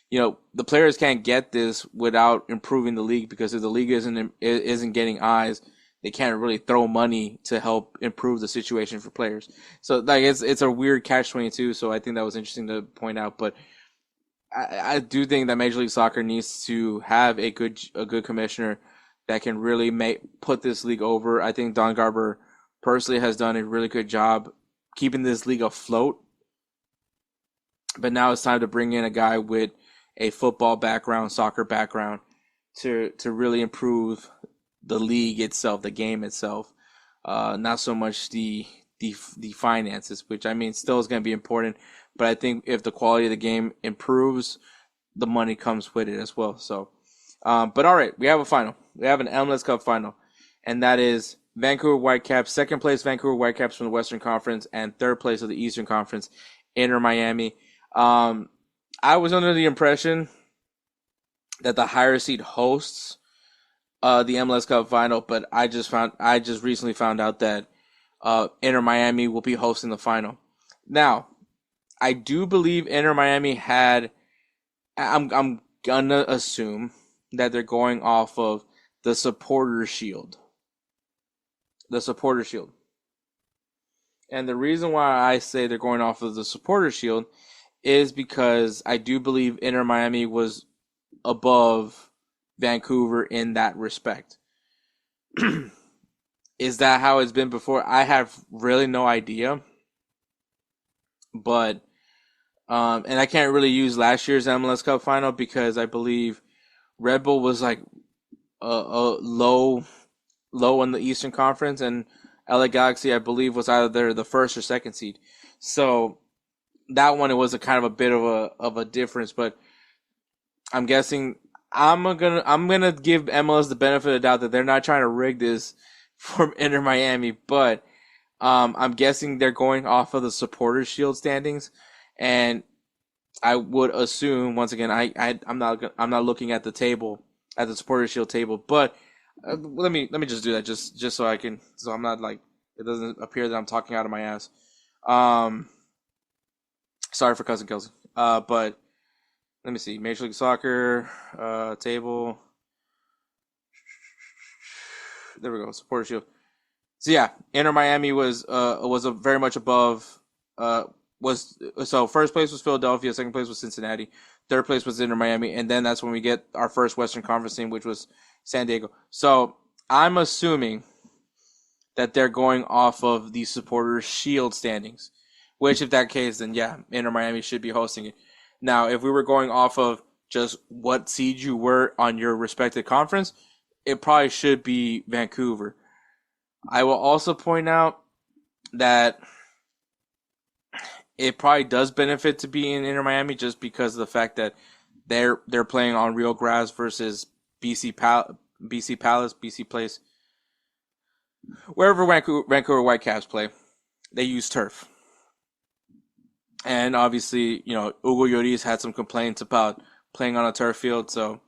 the players can't get this without improving the league, because if the league isn't getting eyes, they can't really throw money to help improve the situation for players. So like it's a weird catch-22. So I think that was interesting to point out. But I do think that Major League Soccer needs to have a good commissioner that can really put this league over. I think Don Garber personally has done a really good job keeping this league afloat. But now it's time to bring in a guy with a football background, soccer background, to really improve the league itself, the game itself. Not so much the finances, which I mean still is going to be important. But I think if the quality of the game improves, the money comes with it as well. So, but all right, we have a final. We have an MLS Cup final, and that is Vancouver Whitecaps, second place Vancouver Whitecaps from the Western Conference, and third place of the Eastern Conference, Inter Miami. I was under the impression that the higher seed hosts the MLS Cup final, but I just recently found out that Inter Miami will be hosting the final. Now, I do believe Inter Miami had. I'm gonna assume that they're going off of the Supporters Shield. The Supporters Shield. And the reason why I say they're going off of the Supporters Shield is because I do believe Inter Miami was above Vancouver in that respect. Is that how it's been before? I have really no idea. But and I can't really use last year's MLS Cup final because I believe Red Bull was like low in the Eastern Conference, and LA Galaxy, I believe, was either the first or second seed. So that one, it was a kind of a bit of a difference, but I'm guessing I'm gonna give MLS the benefit of the doubt that they're not trying to rig this for Inter Miami, but I'm guessing they're going off of the Supporters Shield standings, and I would assume once again I'm not looking at the table at the Supporters Shield table, but let me just do that just so I can so I'm not like it doesn't appear that I'm talking out of my ass. Um, Sorry for cousin Kelsey. But let me see Major League Soccer table. There we go. Supporters Shield. So yeah, Inter Miami was a very much above. Was so first place was Philadelphia, second place was Cincinnati, third place was Inter Miami, and then that's when we get our first Western Conference team, which was San Diego. So I'm assuming that they're going off of the Supporters Shield standings, which if that case, then yeah, Inter Miami should be hosting it. Now, if we were going off of just what seed you were on your respective conference, it probably should be Vancouver. I will also point out that it probably does benefit to be in Inter Miami just because of the fact that they're playing on real grass versus BC Palace, BC Place, wherever Vancouver Whitecaps play, they use turf. And obviously, Hugo Lloris had some complaints about playing on a turf field, so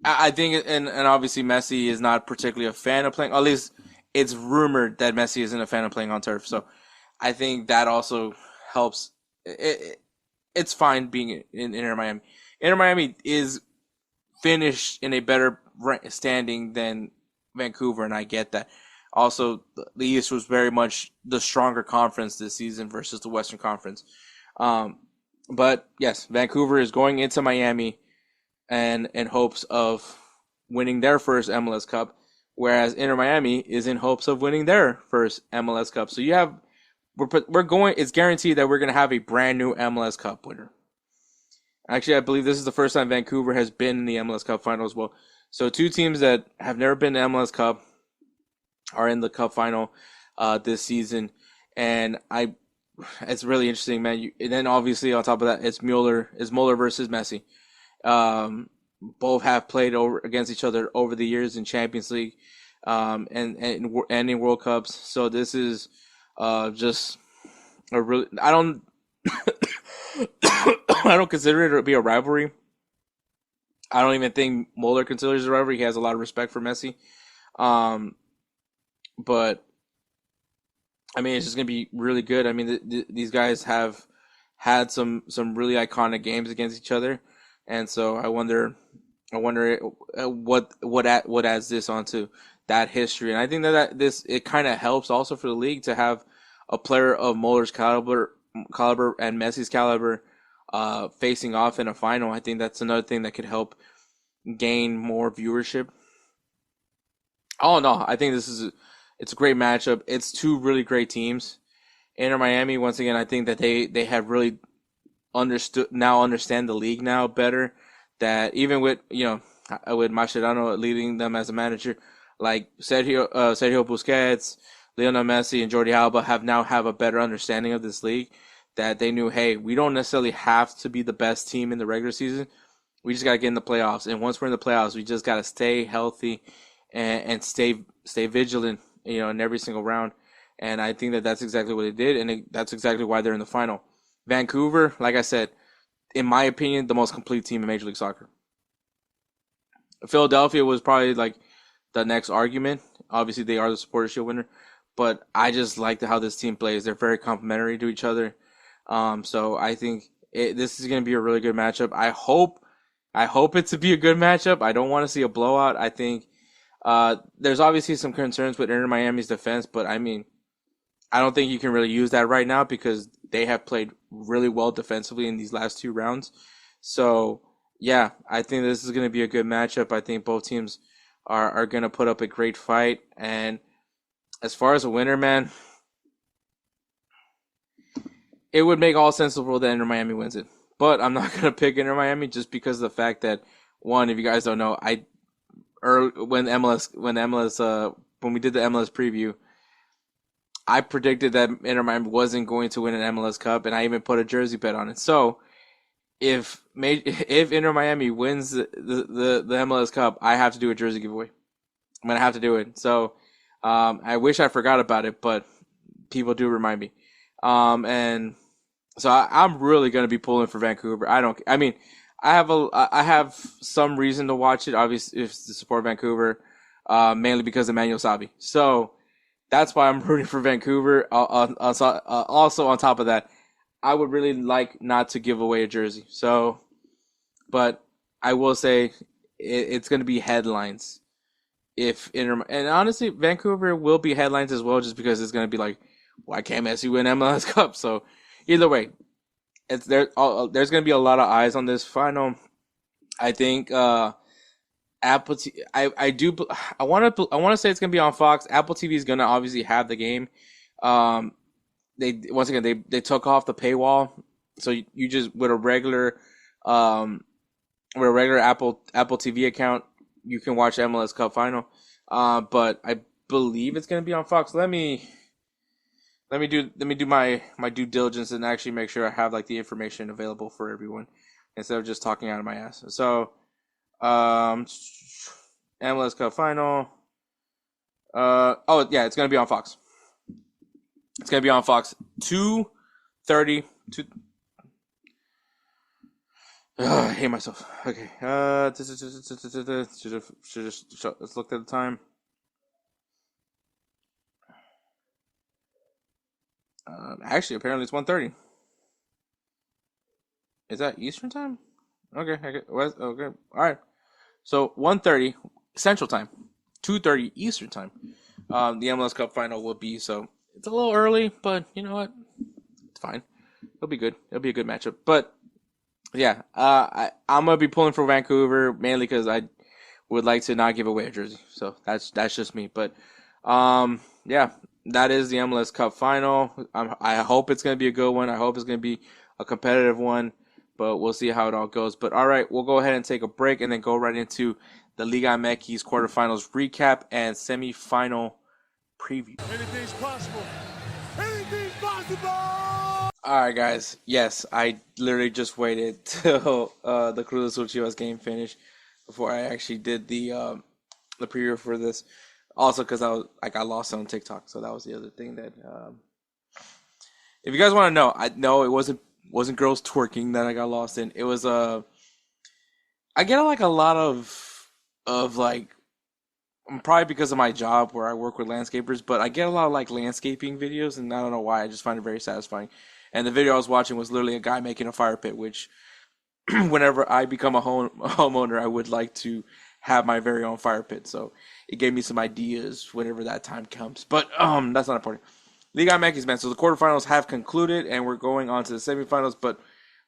I think, and obviously Messi is not particularly a fan of playing. At least it's rumored that Messi isn't a fan of playing on turf. So I think that also helps. It's fine being in Inter Miami. Inter Miami is finished in a better standing than Vancouver, and I get that. Also, the East was very much the stronger conference this season versus the Western Conference. But yes, Vancouver is going into Miami and in hopes of winning their first MLS Cup, whereas Inter Miami is in hopes of winning their first MLS Cup. So we're going. It's guaranteed that we're going to have a brand new MLS Cup winner. Actually, I believe this is the first time Vancouver has been in the MLS Cup final as well. So two teams that have never been in the MLS Cup are in the Cup final this season, and it's really interesting, man. And then obviously on top of that, it's Mueller versus Messi. Both have played against each other over the years in Champions League, and in World Cups. So this is just a really I don't I don't consider it to be a rivalry. I don't even think Mueller considers it a rivalry. He has a lot of respect for Messi, but I mean it's just gonna be really good. I mean these guys have had some really iconic games against each other. And so I wonder what adds this onto that history. And I think that it kind of helps also for the league to have a player of Muller's caliber and Messi's caliber facing off in a final. I think that's another thing that could help gain more viewership. Oh no, I think it's a great matchup. It's two really great teams. Inter Miami, once again, I think that they have really understand the league now better. That even with with Mascherano leading them as a manager, like Sergio Busquets, Lionel Messi, and Jordi Alba have a better understanding of this league. That they knew, hey, we don't necessarily have to be the best team in the regular season. We just gotta get in the playoffs, and once we're in the playoffs, we just gotta stay healthy and stay vigilant, in every single round. And I think that that's exactly what they did, and that's exactly why they're in the final. Vancouver, like I said, in my opinion, the most complete team in Major League Soccer. Philadelphia was probably like the next argument. Obviously, they are the Supporters Shield winner, but I just like how this team plays. They're very complementary to each other. So I think this is going to be a really good matchup. I hope it to be a good matchup. I don't want to see a blowout. I think there's obviously some concerns with Inter Miami's defense, but I mean, I don't think you can really use that right now because they have played really well defensively in these last two rounds. So, yeah, I think this is going to be a good matchup. I think both teams are going to put up a great fight. And as far as a winner, man, it would make all sense in the world that Inter Miami wins it. But I'm not going to pick Inter Miami just because of the fact that, one, if you guys don't know, when we did the MLS preview, I predicted that Inter Miami wasn't going to win an MLS Cup, and I even put a jersey bet on it. So, if Inter Miami wins the MLS Cup, I have to do a jersey giveaway. I'm gonna have to do it. So, I wish I forgot about it, but people do remind me. And So I'm really gonna be pulling for Vancouver. I don't. I mean, I have some reason to watch it. Obviously, if to support Vancouver, mainly because of Manuel Sabi. So that's why I'm rooting for Vancouver. Also, on top of that, I would really like not to give away a jersey. So, but I will say it's going to be headlines. If Inter and honestly, Vancouver will be headlines as well, just because it's going to be like, why can't Messi win MLS Cup? So, either way, it's there. There's going to be a lot of eyes on this final. I think Apple. I do. I want to say it's going to be on Fox. Apple TV is going to obviously have the game. Um, they once again they took off the paywall, so you just um with a regular Apple TV account, you can watch MLS Cup final. But I believe it's gonna be on Fox. Let me do my due diligence and actually make sure I have like the information available for everyone instead of just talking out of my ass. So um MLS Cup final. Oh yeah, it's gonna be on Fox. It's gonna be on Fox 2:30. I hate myself. Okay. Should just let's look at the time. Actually, apparently it's 1:30. Is that Eastern time? Okay. Okay. West. Okay. All right. So 1:30 Central time, 2:30 Eastern time. The MLS Cup final will be, so it's a little early, but you know what? It's fine. It'll be good. It'll be a good matchup. But yeah, I'm gonna be pulling for Vancouver mainly because I would like to not give away a jersey. So that's just me. But yeah, that is the MLS Cup final. I hope it's gonna be a good one. I hope it's gonna be a competitive one. But we'll see how it all goes. But all right, we'll go ahead and take a break and then go right into the Liga MX quarterfinals recap and semifinal preview. Anything's possible. Anything's possible. All right, guys. Yes, I literally just waited till the Cruz Azul Chivas game finished before I actually did the preview for this. Also, because I got lost on TikTok, so that was the other thing that. If you guys want to know, I know it wasn't girls twerking that I got lost in. It was I get like a lot of like, probably because of my job where I work with landscapers, but I get a lot of like landscaping videos, and I don't know why. I just find it very satisfying. And the video I was watching was literally a guy making a fire pit, which whenever I become a homeowner, I would like to have my very own fire pit. So it gave me some ideas whenever that time comes. But that's not important. Liga MX, man. So the quarterfinals have concluded, and we're going on to the semifinals. But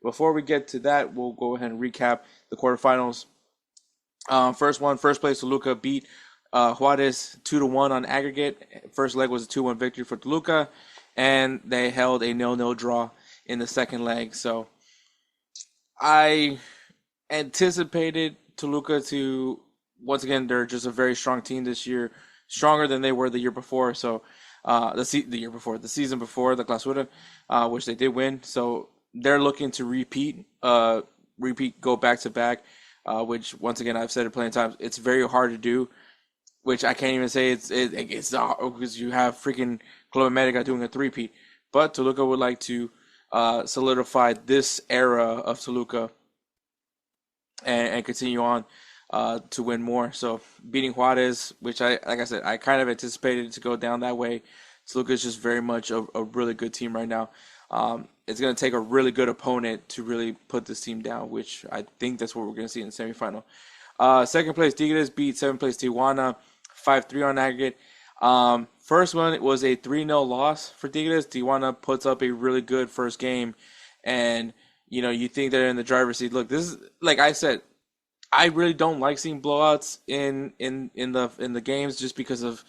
before we get to that, we'll go ahead and recap the quarterfinals. First place, Toluca beat Juarez 2-1 on aggregate. First leg was a 2-1 victory for Toluca, and they held a 0-0 draw in the second leg. So I anticipated Toluca to, once again, they're just a very strong team this year, stronger than they were the year before. So the season before, the Clausura, which they did win. So they're looking to repeat, go back to back, which once again I've said it plenty of times. It's very hard to do, which I can't even say it's not, because you have freaking Club America doing a three-peat. But Toluca would like to solidify this era of Toluca and continue on to win more. So beating Juarez, which like I said, I kind of anticipated it to go down that way. Toluca is just very much a really good team right now. It's going to take a really good opponent to really put this team down, which I think that's what we're going to see in the semifinal. Second place, Tigres beat 7th place Tijuana 5-3 on aggregate. First one, it was a 3-0 loss for Tigres. Tijuana puts up a really good first game, and you think they're in the driver's seat. Look, this is, like I said, I really don't like seeing blowouts in the games, just because of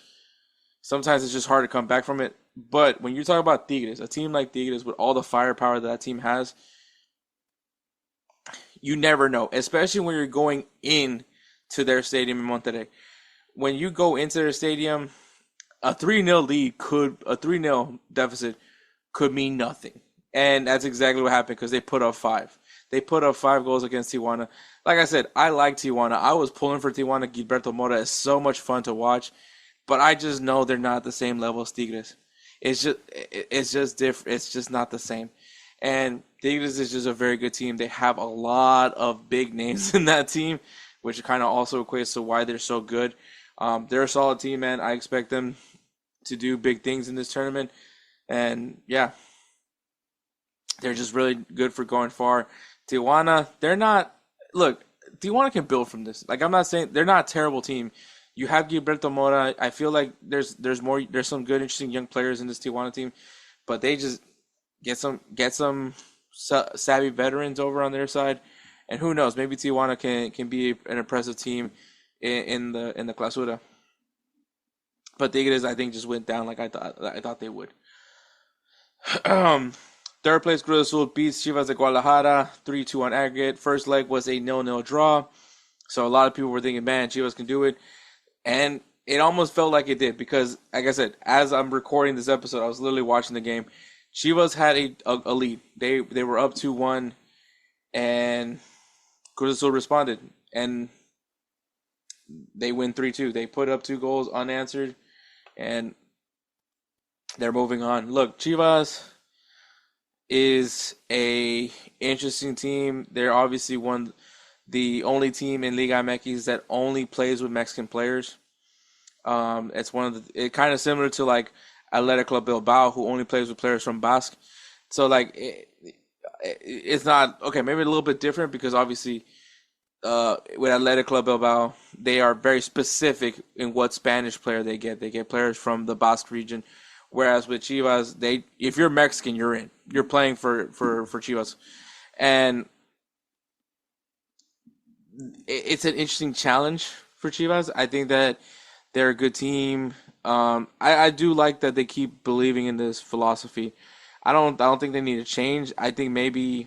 sometimes it's just hard to come back from it. But when you talk about Tigres, a team like Tigres with all the firepower that team has, you never know, especially when you're going in to their stadium in Monterrey. When you go into their stadium, a 3-0 deficit could mean nothing. And that's exactly what happened, because they put up 5. They put up 5 goals against Tijuana. Like I said, I like Tijuana. I was pulling for Tijuana. Gilberto Mora is so much fun to watch, but I just know they're not the same level as Tigres. It's just different. It's just not the same. And Tigres is just a very good team. They have a lot of big names in that team, which kind of also equates to why they're so good. They're a solid team, man. I expect them to do big things in this tournament. And yeah, they're just really good for going far. Tijuana, they're not. Look, Tijuana can build from this. Like, I'm not saying they're not a terrible team. You have Gilberto Mora. I feel like there's some good, interesting young players in this Tijuana team, but they just get some savvy veterans over on their side, and who knows? Maybe Tijuana can be an impressive team in the Clausura. But Tigres, I think, just went down like I thought they would. Third place, Cruz Azul beats Chivas de Guadalajara 3-2 on aggregate. First leg was a 0-0 draw. So a lot of people were thinking, man, Chivas can do it. And it almost felt like it did because, like I said, as I'm recording this episode, I was literally watching the game. Chivas had a lead. They were up 2-1, and Cruz Azul responded. And they win 3-2. They put up 2 goals unanswered, and they're moving on. Look, Chivas is a interesting team. They're obviously the only team in Liga MX that only plays with Mexican players. It's it kind of similar to like Athletic Club Bilbao, who only plays with players from Basque. So like it's not okay. Maybe a little bit different because obviously with Athletic Club Bilbao, they are very specific in what Spanish player they get. They get players from the Basque region. Whereas with Chivas, if you're Mexican, you're in. You're playing for Chivas. And it's an interesting challenge for Chivas. I think that they're a good team. I do like that they keep believing in this philosophy. I don't think they need to change. I think maybe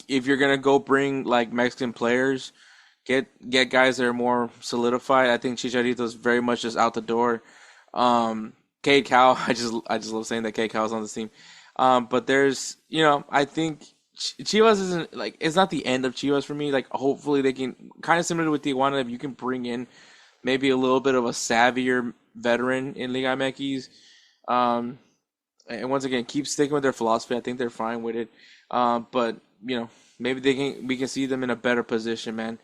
if you're gonna go bring like Mexican players, get guys that are more solidified. I think Chicharito's very much just out the door. Cade Cow, I just love saying that Cade Cow's on this team. But there's, I think Chivas isn't like, it's not the end of Chivas for me. Like, hopefully they can, kind of similar with Tijuana, if you can bring in maybe a little bit of a savvier veteran in Liga MX. And once again, keep sticking with their philosophy. I think they're fine with it. But maybe we can see them in a better position, man.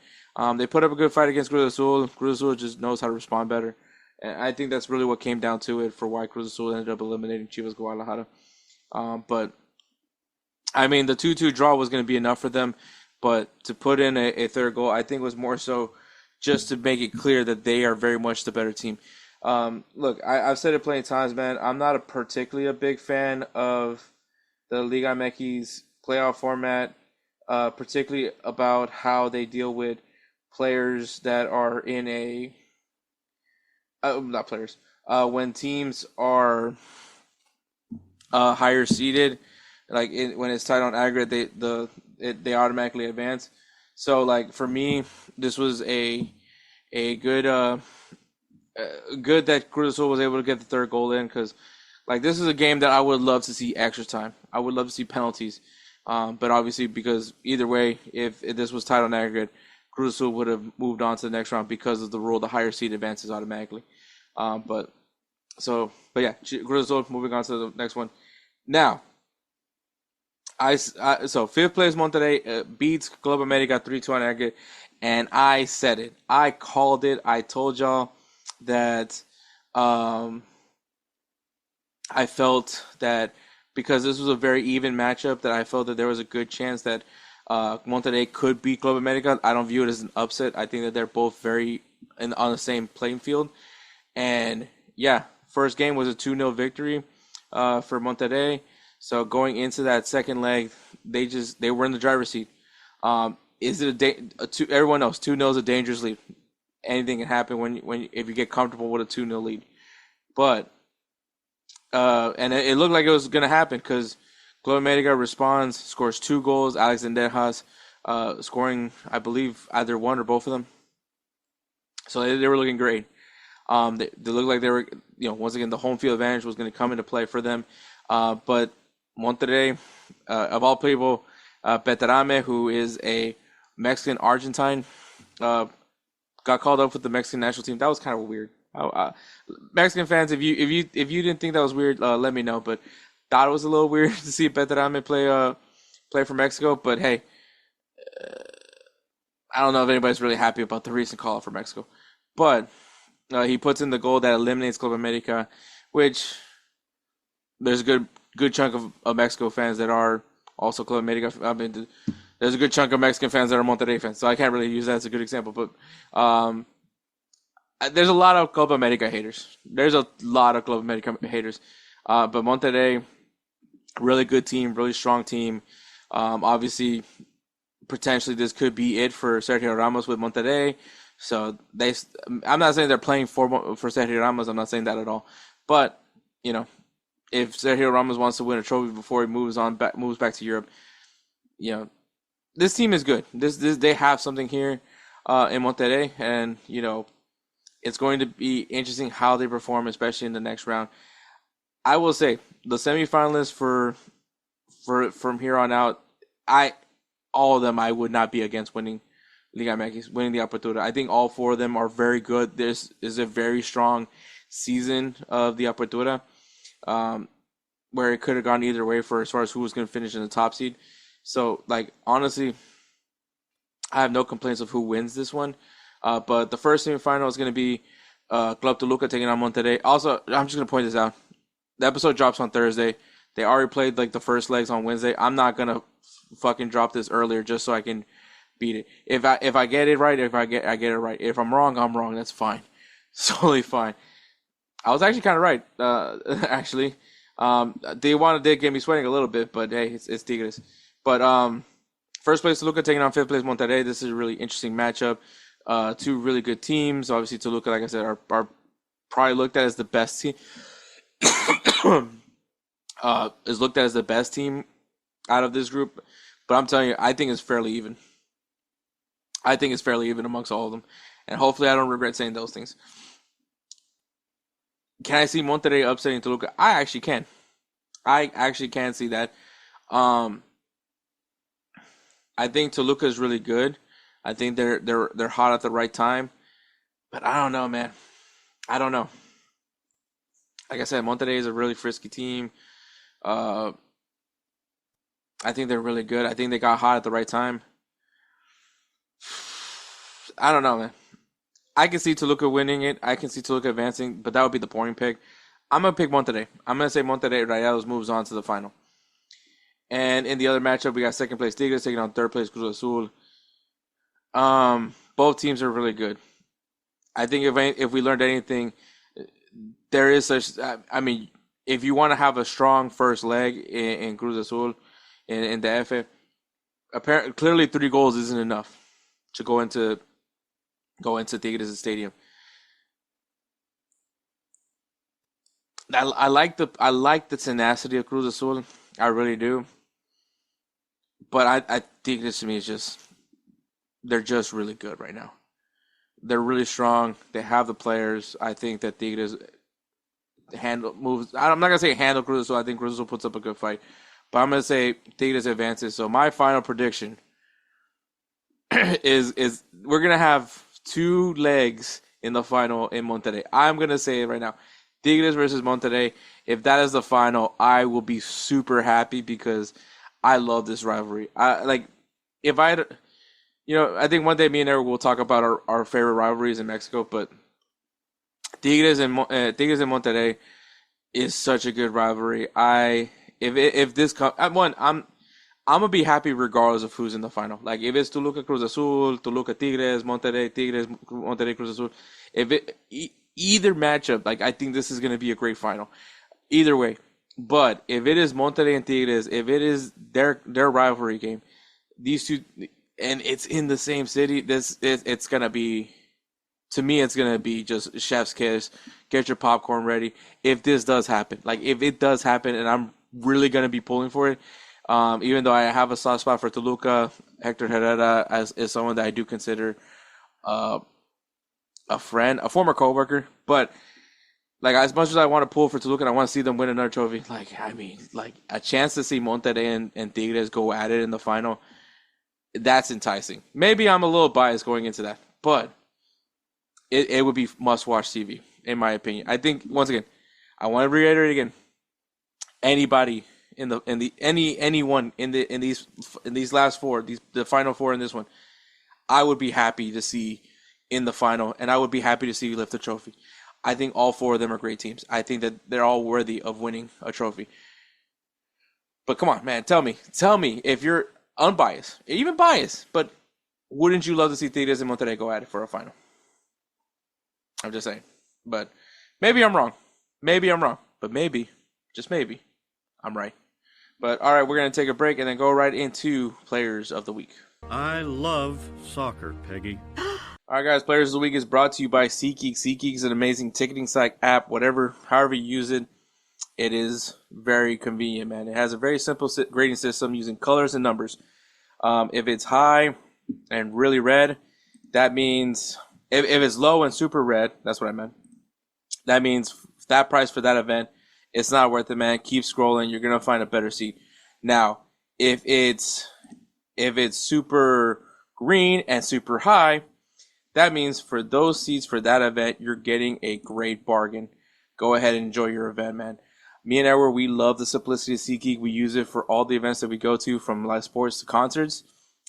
They put up a good fight against Cruz Azul. Cruz Azul just knows how to respond better. And I think that's really what came down to it for why Cruz Azul ended up eliminating Chivas Guadalajara. But, I mean, the 2-2 draw was going to be enough for them. But to put in a third goal, I think was more so just to make it clear that they are very much the better team. Look, I've said it plenty of times, man. I'm not particularly a big fan of the Liga MX playoff format, particularly about how they deal with players that are in a not players. When teams are higher seeded, like when it's tied on aggregate, they automatically advance. So, like for me, this was a good good that Cruz Azul was able to get the third goal in because, like, this is a game that I would love to see extra time. I would love to see penalties. But obviously, because either way, if this was tied on aggregate, Cruz Azul would have moved on to the next round because of the rule, the higher seed advances automatically. But yeah, Cruz Azul moving on to the next one. Now, so fifth place Monterrey beats Club America 3-2 on aggregate, and I said it. I called it. I told y'all that I felt that because this was a very even matchup, that I felt that there was a good chance that Monterrey could beat Club America. I don't view it as an upset. I think that they're both very on the same playing field. And yeah, first game was a 2-0 victory for Monterrey. So going into that second leg, they were in the driver's seat. Is it everyone knows 2-0 is a dangerous lead. Anything can happen if you get comfortable with a 2-0 lead. But and it looked like it was going to happen because Club America responds, scores 2 goals. Alex Zendejas scoring, I believe, either one or both of them. So they were looking great. They looked like they were, once again, the home field advantage was going to come into play for them. But Monterrey, of all people, Petarame, who is a Mexican Argentine, got called up with the Mexican national team. That was kind of weird. Mexican fans, if you didn't think that was weird, let me know. But thought it was a little weird to see Petrame play for Mexico, but hey, I don't know if anybody's really happy about the recent call for Mexico. But he puts in the goal that eliminates Club America, which there's a good chunk of Mexico fans that are also Club America. I mean, there's a good chunk of Mexican fans that are Monterrey fans, so I can't really use that as a good example. But there's a lot of Club America haters. There's a lot of Club America haters. But Monterrey, really good team, really strong team. Obviously, potentially this could be it for Sergio Ramos with Monterrey. So I'm not saying they're playing for Sergio Ramos. I'm not saying that at all. But if Sergio Ramos wants to win a trophy before he moves back to Europe, this team is good. They have something here in Monterrey, and it's going to be interesting how they perform, especially in the next round. I will say the semifinalists from here on out, all of them I would not be against winning Liga MX, winning the Apertura. I think all four of them are very good. This is a very strong season of the Apertura, where it could have gone either way for as far as who was going to finish in the top seed. So, honestly, I have no complaints of who wins this one. But the first semifinal is going to be Club Toluca taking on Monterrey. Also, I'm just going to point this out. The episode drops on Thursday. They already played the first legs on Wednesday. I'm not going to fucking drop this earlier just so I can beat it. If I get it right, I get it right. If I'm wrong, I'm wrong. That's fine. It's totally fine. I was actually kind of right, actually. They get me sweating a little bit, but hey, it's Tigres. But first place Toluca taking on fifth place Monterrey. This is a really interesting matchup. Two really good teams. Obviously, Toluca, like I said, are probably looked at as the best team. Is looked at as the best team out of this group. But I'm telling you, I think it's fairly even. I think it's fairly even amongst all of them. And hopefully I don't regret saying those things. Can I see Monterrey upsetting Toluca? I actually can. I actually can see that. I think Toluca is really good. I think they're hot at the right time. But I don't know, man. I don't know. Like I said, Monterrey is a really frisky team. I think they're really good. I think they got hot at the right time. I don't know, man. I can see Toluca winning it. I can see Toluca advancing, but that would be the boring pick. I'm going to pick Monterrey. I'm going to say Monterrey Rayados moves on to the final. And in the other matchup, we got second place Tigres taking on third place Cruz Azul. Both teams are really good. I think if we learned anything, there is such. I mean, if you want to have a strong first leg in Cruz Azul in the F, apparently clearly 3 goals isn't enough to go into Tigres Stadium. I like the tenacity of Cruz Azul. I really do. But I think this to me is they're just really good right now. They're really strong. They have the players. I think that Tigres moves. I'm not gonna say handle Cruz Azul. I think Cruz Azul puts up a good fight, but I'm gonna say Tigres advances. So my final prediction is we're gonna have 2 legs in the final in Monterrey. I'm gonna say it right now. Tigres versus Monterrey. If that is the final, I will be super happy because I love this rivalry. I think one day me and Eric will talk about our favorite rivalries in Mexico, but Tigres and Monterrey is such a good rivalry. If this comes, I'm gonna be happy regardless of who's in the final. Like if it's Toluca Cruz Azul, Toluca Tigres, Monterrey Tigres, Monterrey Cruz Azul. Either matchup, I think this is gonna be a great final. Either way. But if it is Monterrey and Tigres, if it is their rivalry game, these two, and it's in the same city, it's gonna be, to me, it's gonna be just chef's kiss. Get your popcorn ready. If this does happen, if it does happen, and I'm really gonna be pulling for it, even though I have a soft spot for Toluca, Hector Herrera is someone that I do consider a friend, a former coworker, but. As much as I want to pull for Toluca and I want to see them win another trophy, a chance to see Monterrey and Tigres go at it in the final, that's enticing. Maybe I'm a little biased going into that, but it would be must-watch TV, in my opinion. I think, once again, I want to reiterate again, Anybody anyone in these last four, the final four in this one, I would be happy to see in the final, and I would be happy to see you lift the trophy. I think all four of them are great teams. I think that they're all worthy of winning a trophy. But come on, man, tell me if you're unbiased, even biased, but wouldn't you love to see Tigres and Monterrey go at it for a final? I'm just saying. But maybe I'm wrong. But maybe, just maybe, I'm right. But all right, we're going to take a break and then go right into Players of the Week. I love soccer, Peggy. All right, guys, Players of the Week is brought to you by SeatGeek. SeatGeek is an amazing ticketing site app, however you use it. It is very convenient, man. It has a very simple grading system using colors and numbers. If it's high and really red, that means if it's low and super red, that's what I meant. That means that price for that event, it's not worth it, man. Keep scrolling. You're going to find a better seat. Now, if it's super green and super high, that means for those seats for that event, you're getting a great bargain. Go ahead and enjoy your event, man. Me and Edward, we love the simplicity of SeatGeek. We use it for all the events that we go to, from live sports to concerts.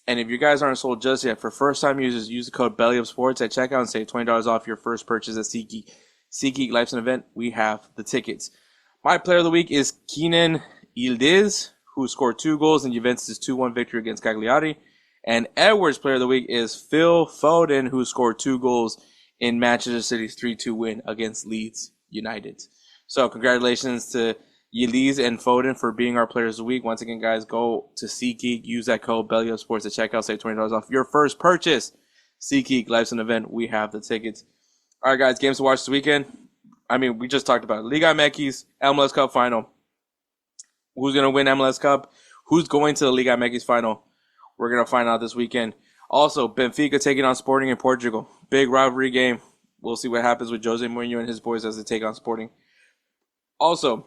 And if you guys aren't sold just yet, for first-time users, use the code BELLYUPSPORTS at checkout and save $20 off your first purchase at SeatGeek. SeatGeek Life's an event. We have the tickets. My player of the week is Kenan Yildiz, who scored 2 goals in Juventus' 2-1 victory against Cagliari. And Edward's player of the week is Phil Foden, who scored 2 goals in Manchester City's 3-2 win against Leeds United. So congratulations to Yildiz and Foden for being our players of the week. Once again, guys, go to SeatGeek. Use that code BELLYUPSPORTS at checkout. Save $20 off your first purchase. SeatGeek, Life's an event. We have the tickets. All right, guys, games to watch this weekend. I mean, we just talked about it. Liga MX, MLS Cup final. Who's going to win MLS Cup? Who's going to the Liga MX final? We're going to find out this weekend. Also, Benfica taking on Sporting in Portugal. Big rivalry game. We'll see what happens with Jose Mourinho and his boys as they take on Sporting. Also,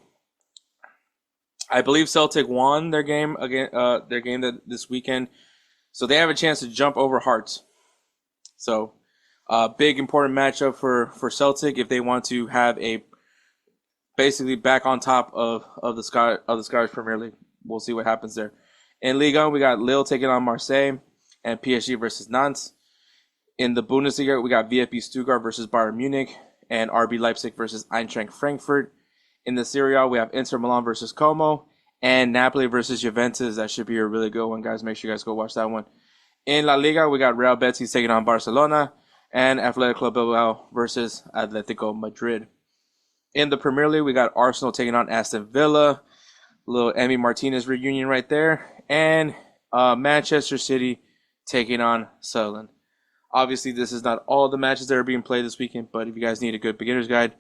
I believe Celtic won their game this weekend, so they have a chance to jump over Hearts. So, big important matchup for Celtic if they want to have a basically back on top of the Scottish Premier League. We'll see what happens there. In Liga, we got Lille taking on Marseille and PSG versus Nantes. In the Bundesliga, we got VfB Stuttgart versus Bayern Munich and RB Leipzig versus Eintracht Frankfurt. In the Serie A, we have Inter Milan versus Como and Napoli versus Juventus. That should be a really good one, guys. Make sure you guys go watch that one. In La Liga, we got Real Betis taking on Barcelona and Athletic Club Bilbao versus Atletico Madrid. In the Premier League, we got Arsenal taking on Aston Villa. Little Emi Martinez reunion right there. And Manchester City taking on Sunderland. Obviously, this is not all the matches that are being played this weekend, but if you guys need a good beginner's guide,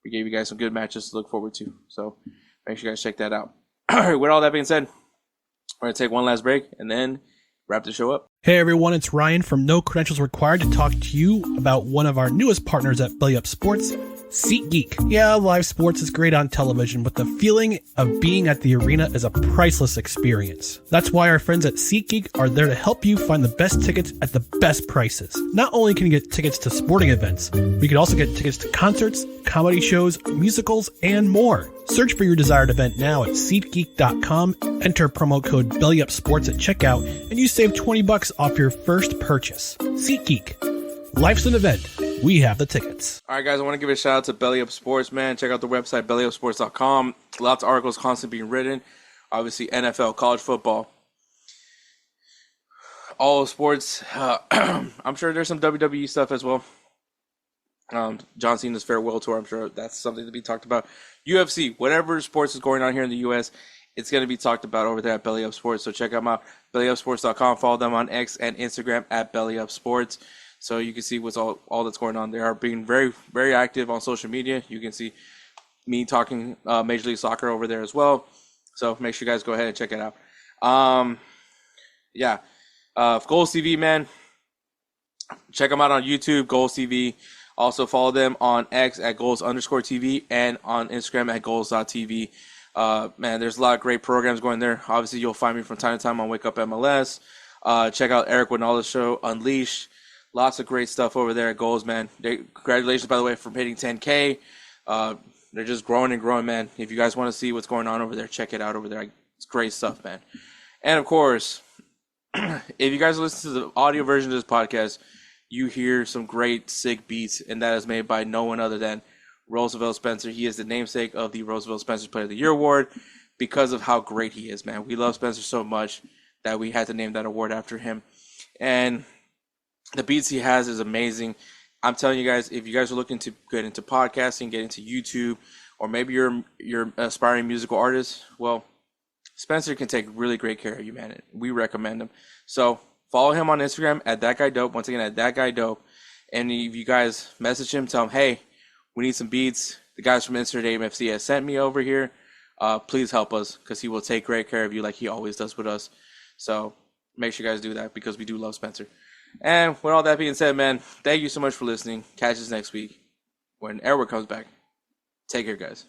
we gave you guys some good matches to look forward to. So make sure you guys check that out. All right, with all that being said, we're going to take one last break and then wrap the show up. Hey everyone, it's Ryan from No Credentials Required to talk to you about one of our newest partners at Belly Up Sports, SeatGeek. Yeah, live sports is great on television, but the feeling of being at the arena is a priceless experience. That's why our friends at SeatGeek are there to help you find the best tickets at the best prices. Not only can you get tickets to sporting events, but you can also get tickets to concerts, comedy shows, musicals, and more. Search for your desired event now at SeatGeek.com, enter promo code BellyUpSports at checkout, and you save $20 off your first purchase. SeatGeek. Life's an event. We have the tickets. All right, guys, I want to give a shout out to Belly Up Sports, man. Check out the website, bellyupsports.com. Lots of articles constantly being written. Obviously, NFL, college football, all sports. I'm sure there's some WWE stuff as well. John Cena's farewell tour, I'm sure that's something to be talked about. UFC, whatever sports is going on here in the U.S., it's going to be talked about over there at Belly Up Sports. So check them out, bellyupsports.com. Follow them on X and Instagram at Belly Up Sports. So you can see what's all that's going on. They are being very, very active on social media. You can see me talking Major League Soccer over there as well. So make sure you guys go ahead and check it out. Goals TV, man. Check them out on YouTube, Goals TV. Also follow them on X at Goals_TV and on Instagram at Goals.tv. Man, there's a lot of great programs going there. Obviously, you'll find me from time to time on Wake Up MLS. Check out Eric Winala's show, Unleash. Lots of great stuff over there at Goals, man. Congratulations, by the way, for hitting 10K. They're just growing and growing, man. If you guys want to see what's going on over there, check it out over there. It's great stuff, man. And, of course, if you guys listen to the audio version of this podcast, you hear some great, sick beats, and that is made by no one other than Roosevelt Spencer. He is the namesake of the Roosevelt Spencer Player of the Year Award because of how great he is, man. We love Spencer so much that we had to name that award after him. And the beats he has is amazing. I'm telling you guys, if you guys are looking to get into podcasting, get into YouTube, or maybe you're an aspiring musical artist, well, Spencer can take really great care of you, man. We recommend him. So follow him on Instagram at ThatGuyDope. Once again, at ThatGuyDope. And if you guys message him, tell him, hey, we need some beats. The guys from Insert AMFC has sent me over here. Please help us because he will take great care of you like he always does with us. So make sure you guys do that because we do love Spencer. And with all that being said, man, thank you so much for listening. Catch us next week when Airward comes back. Take care, guys.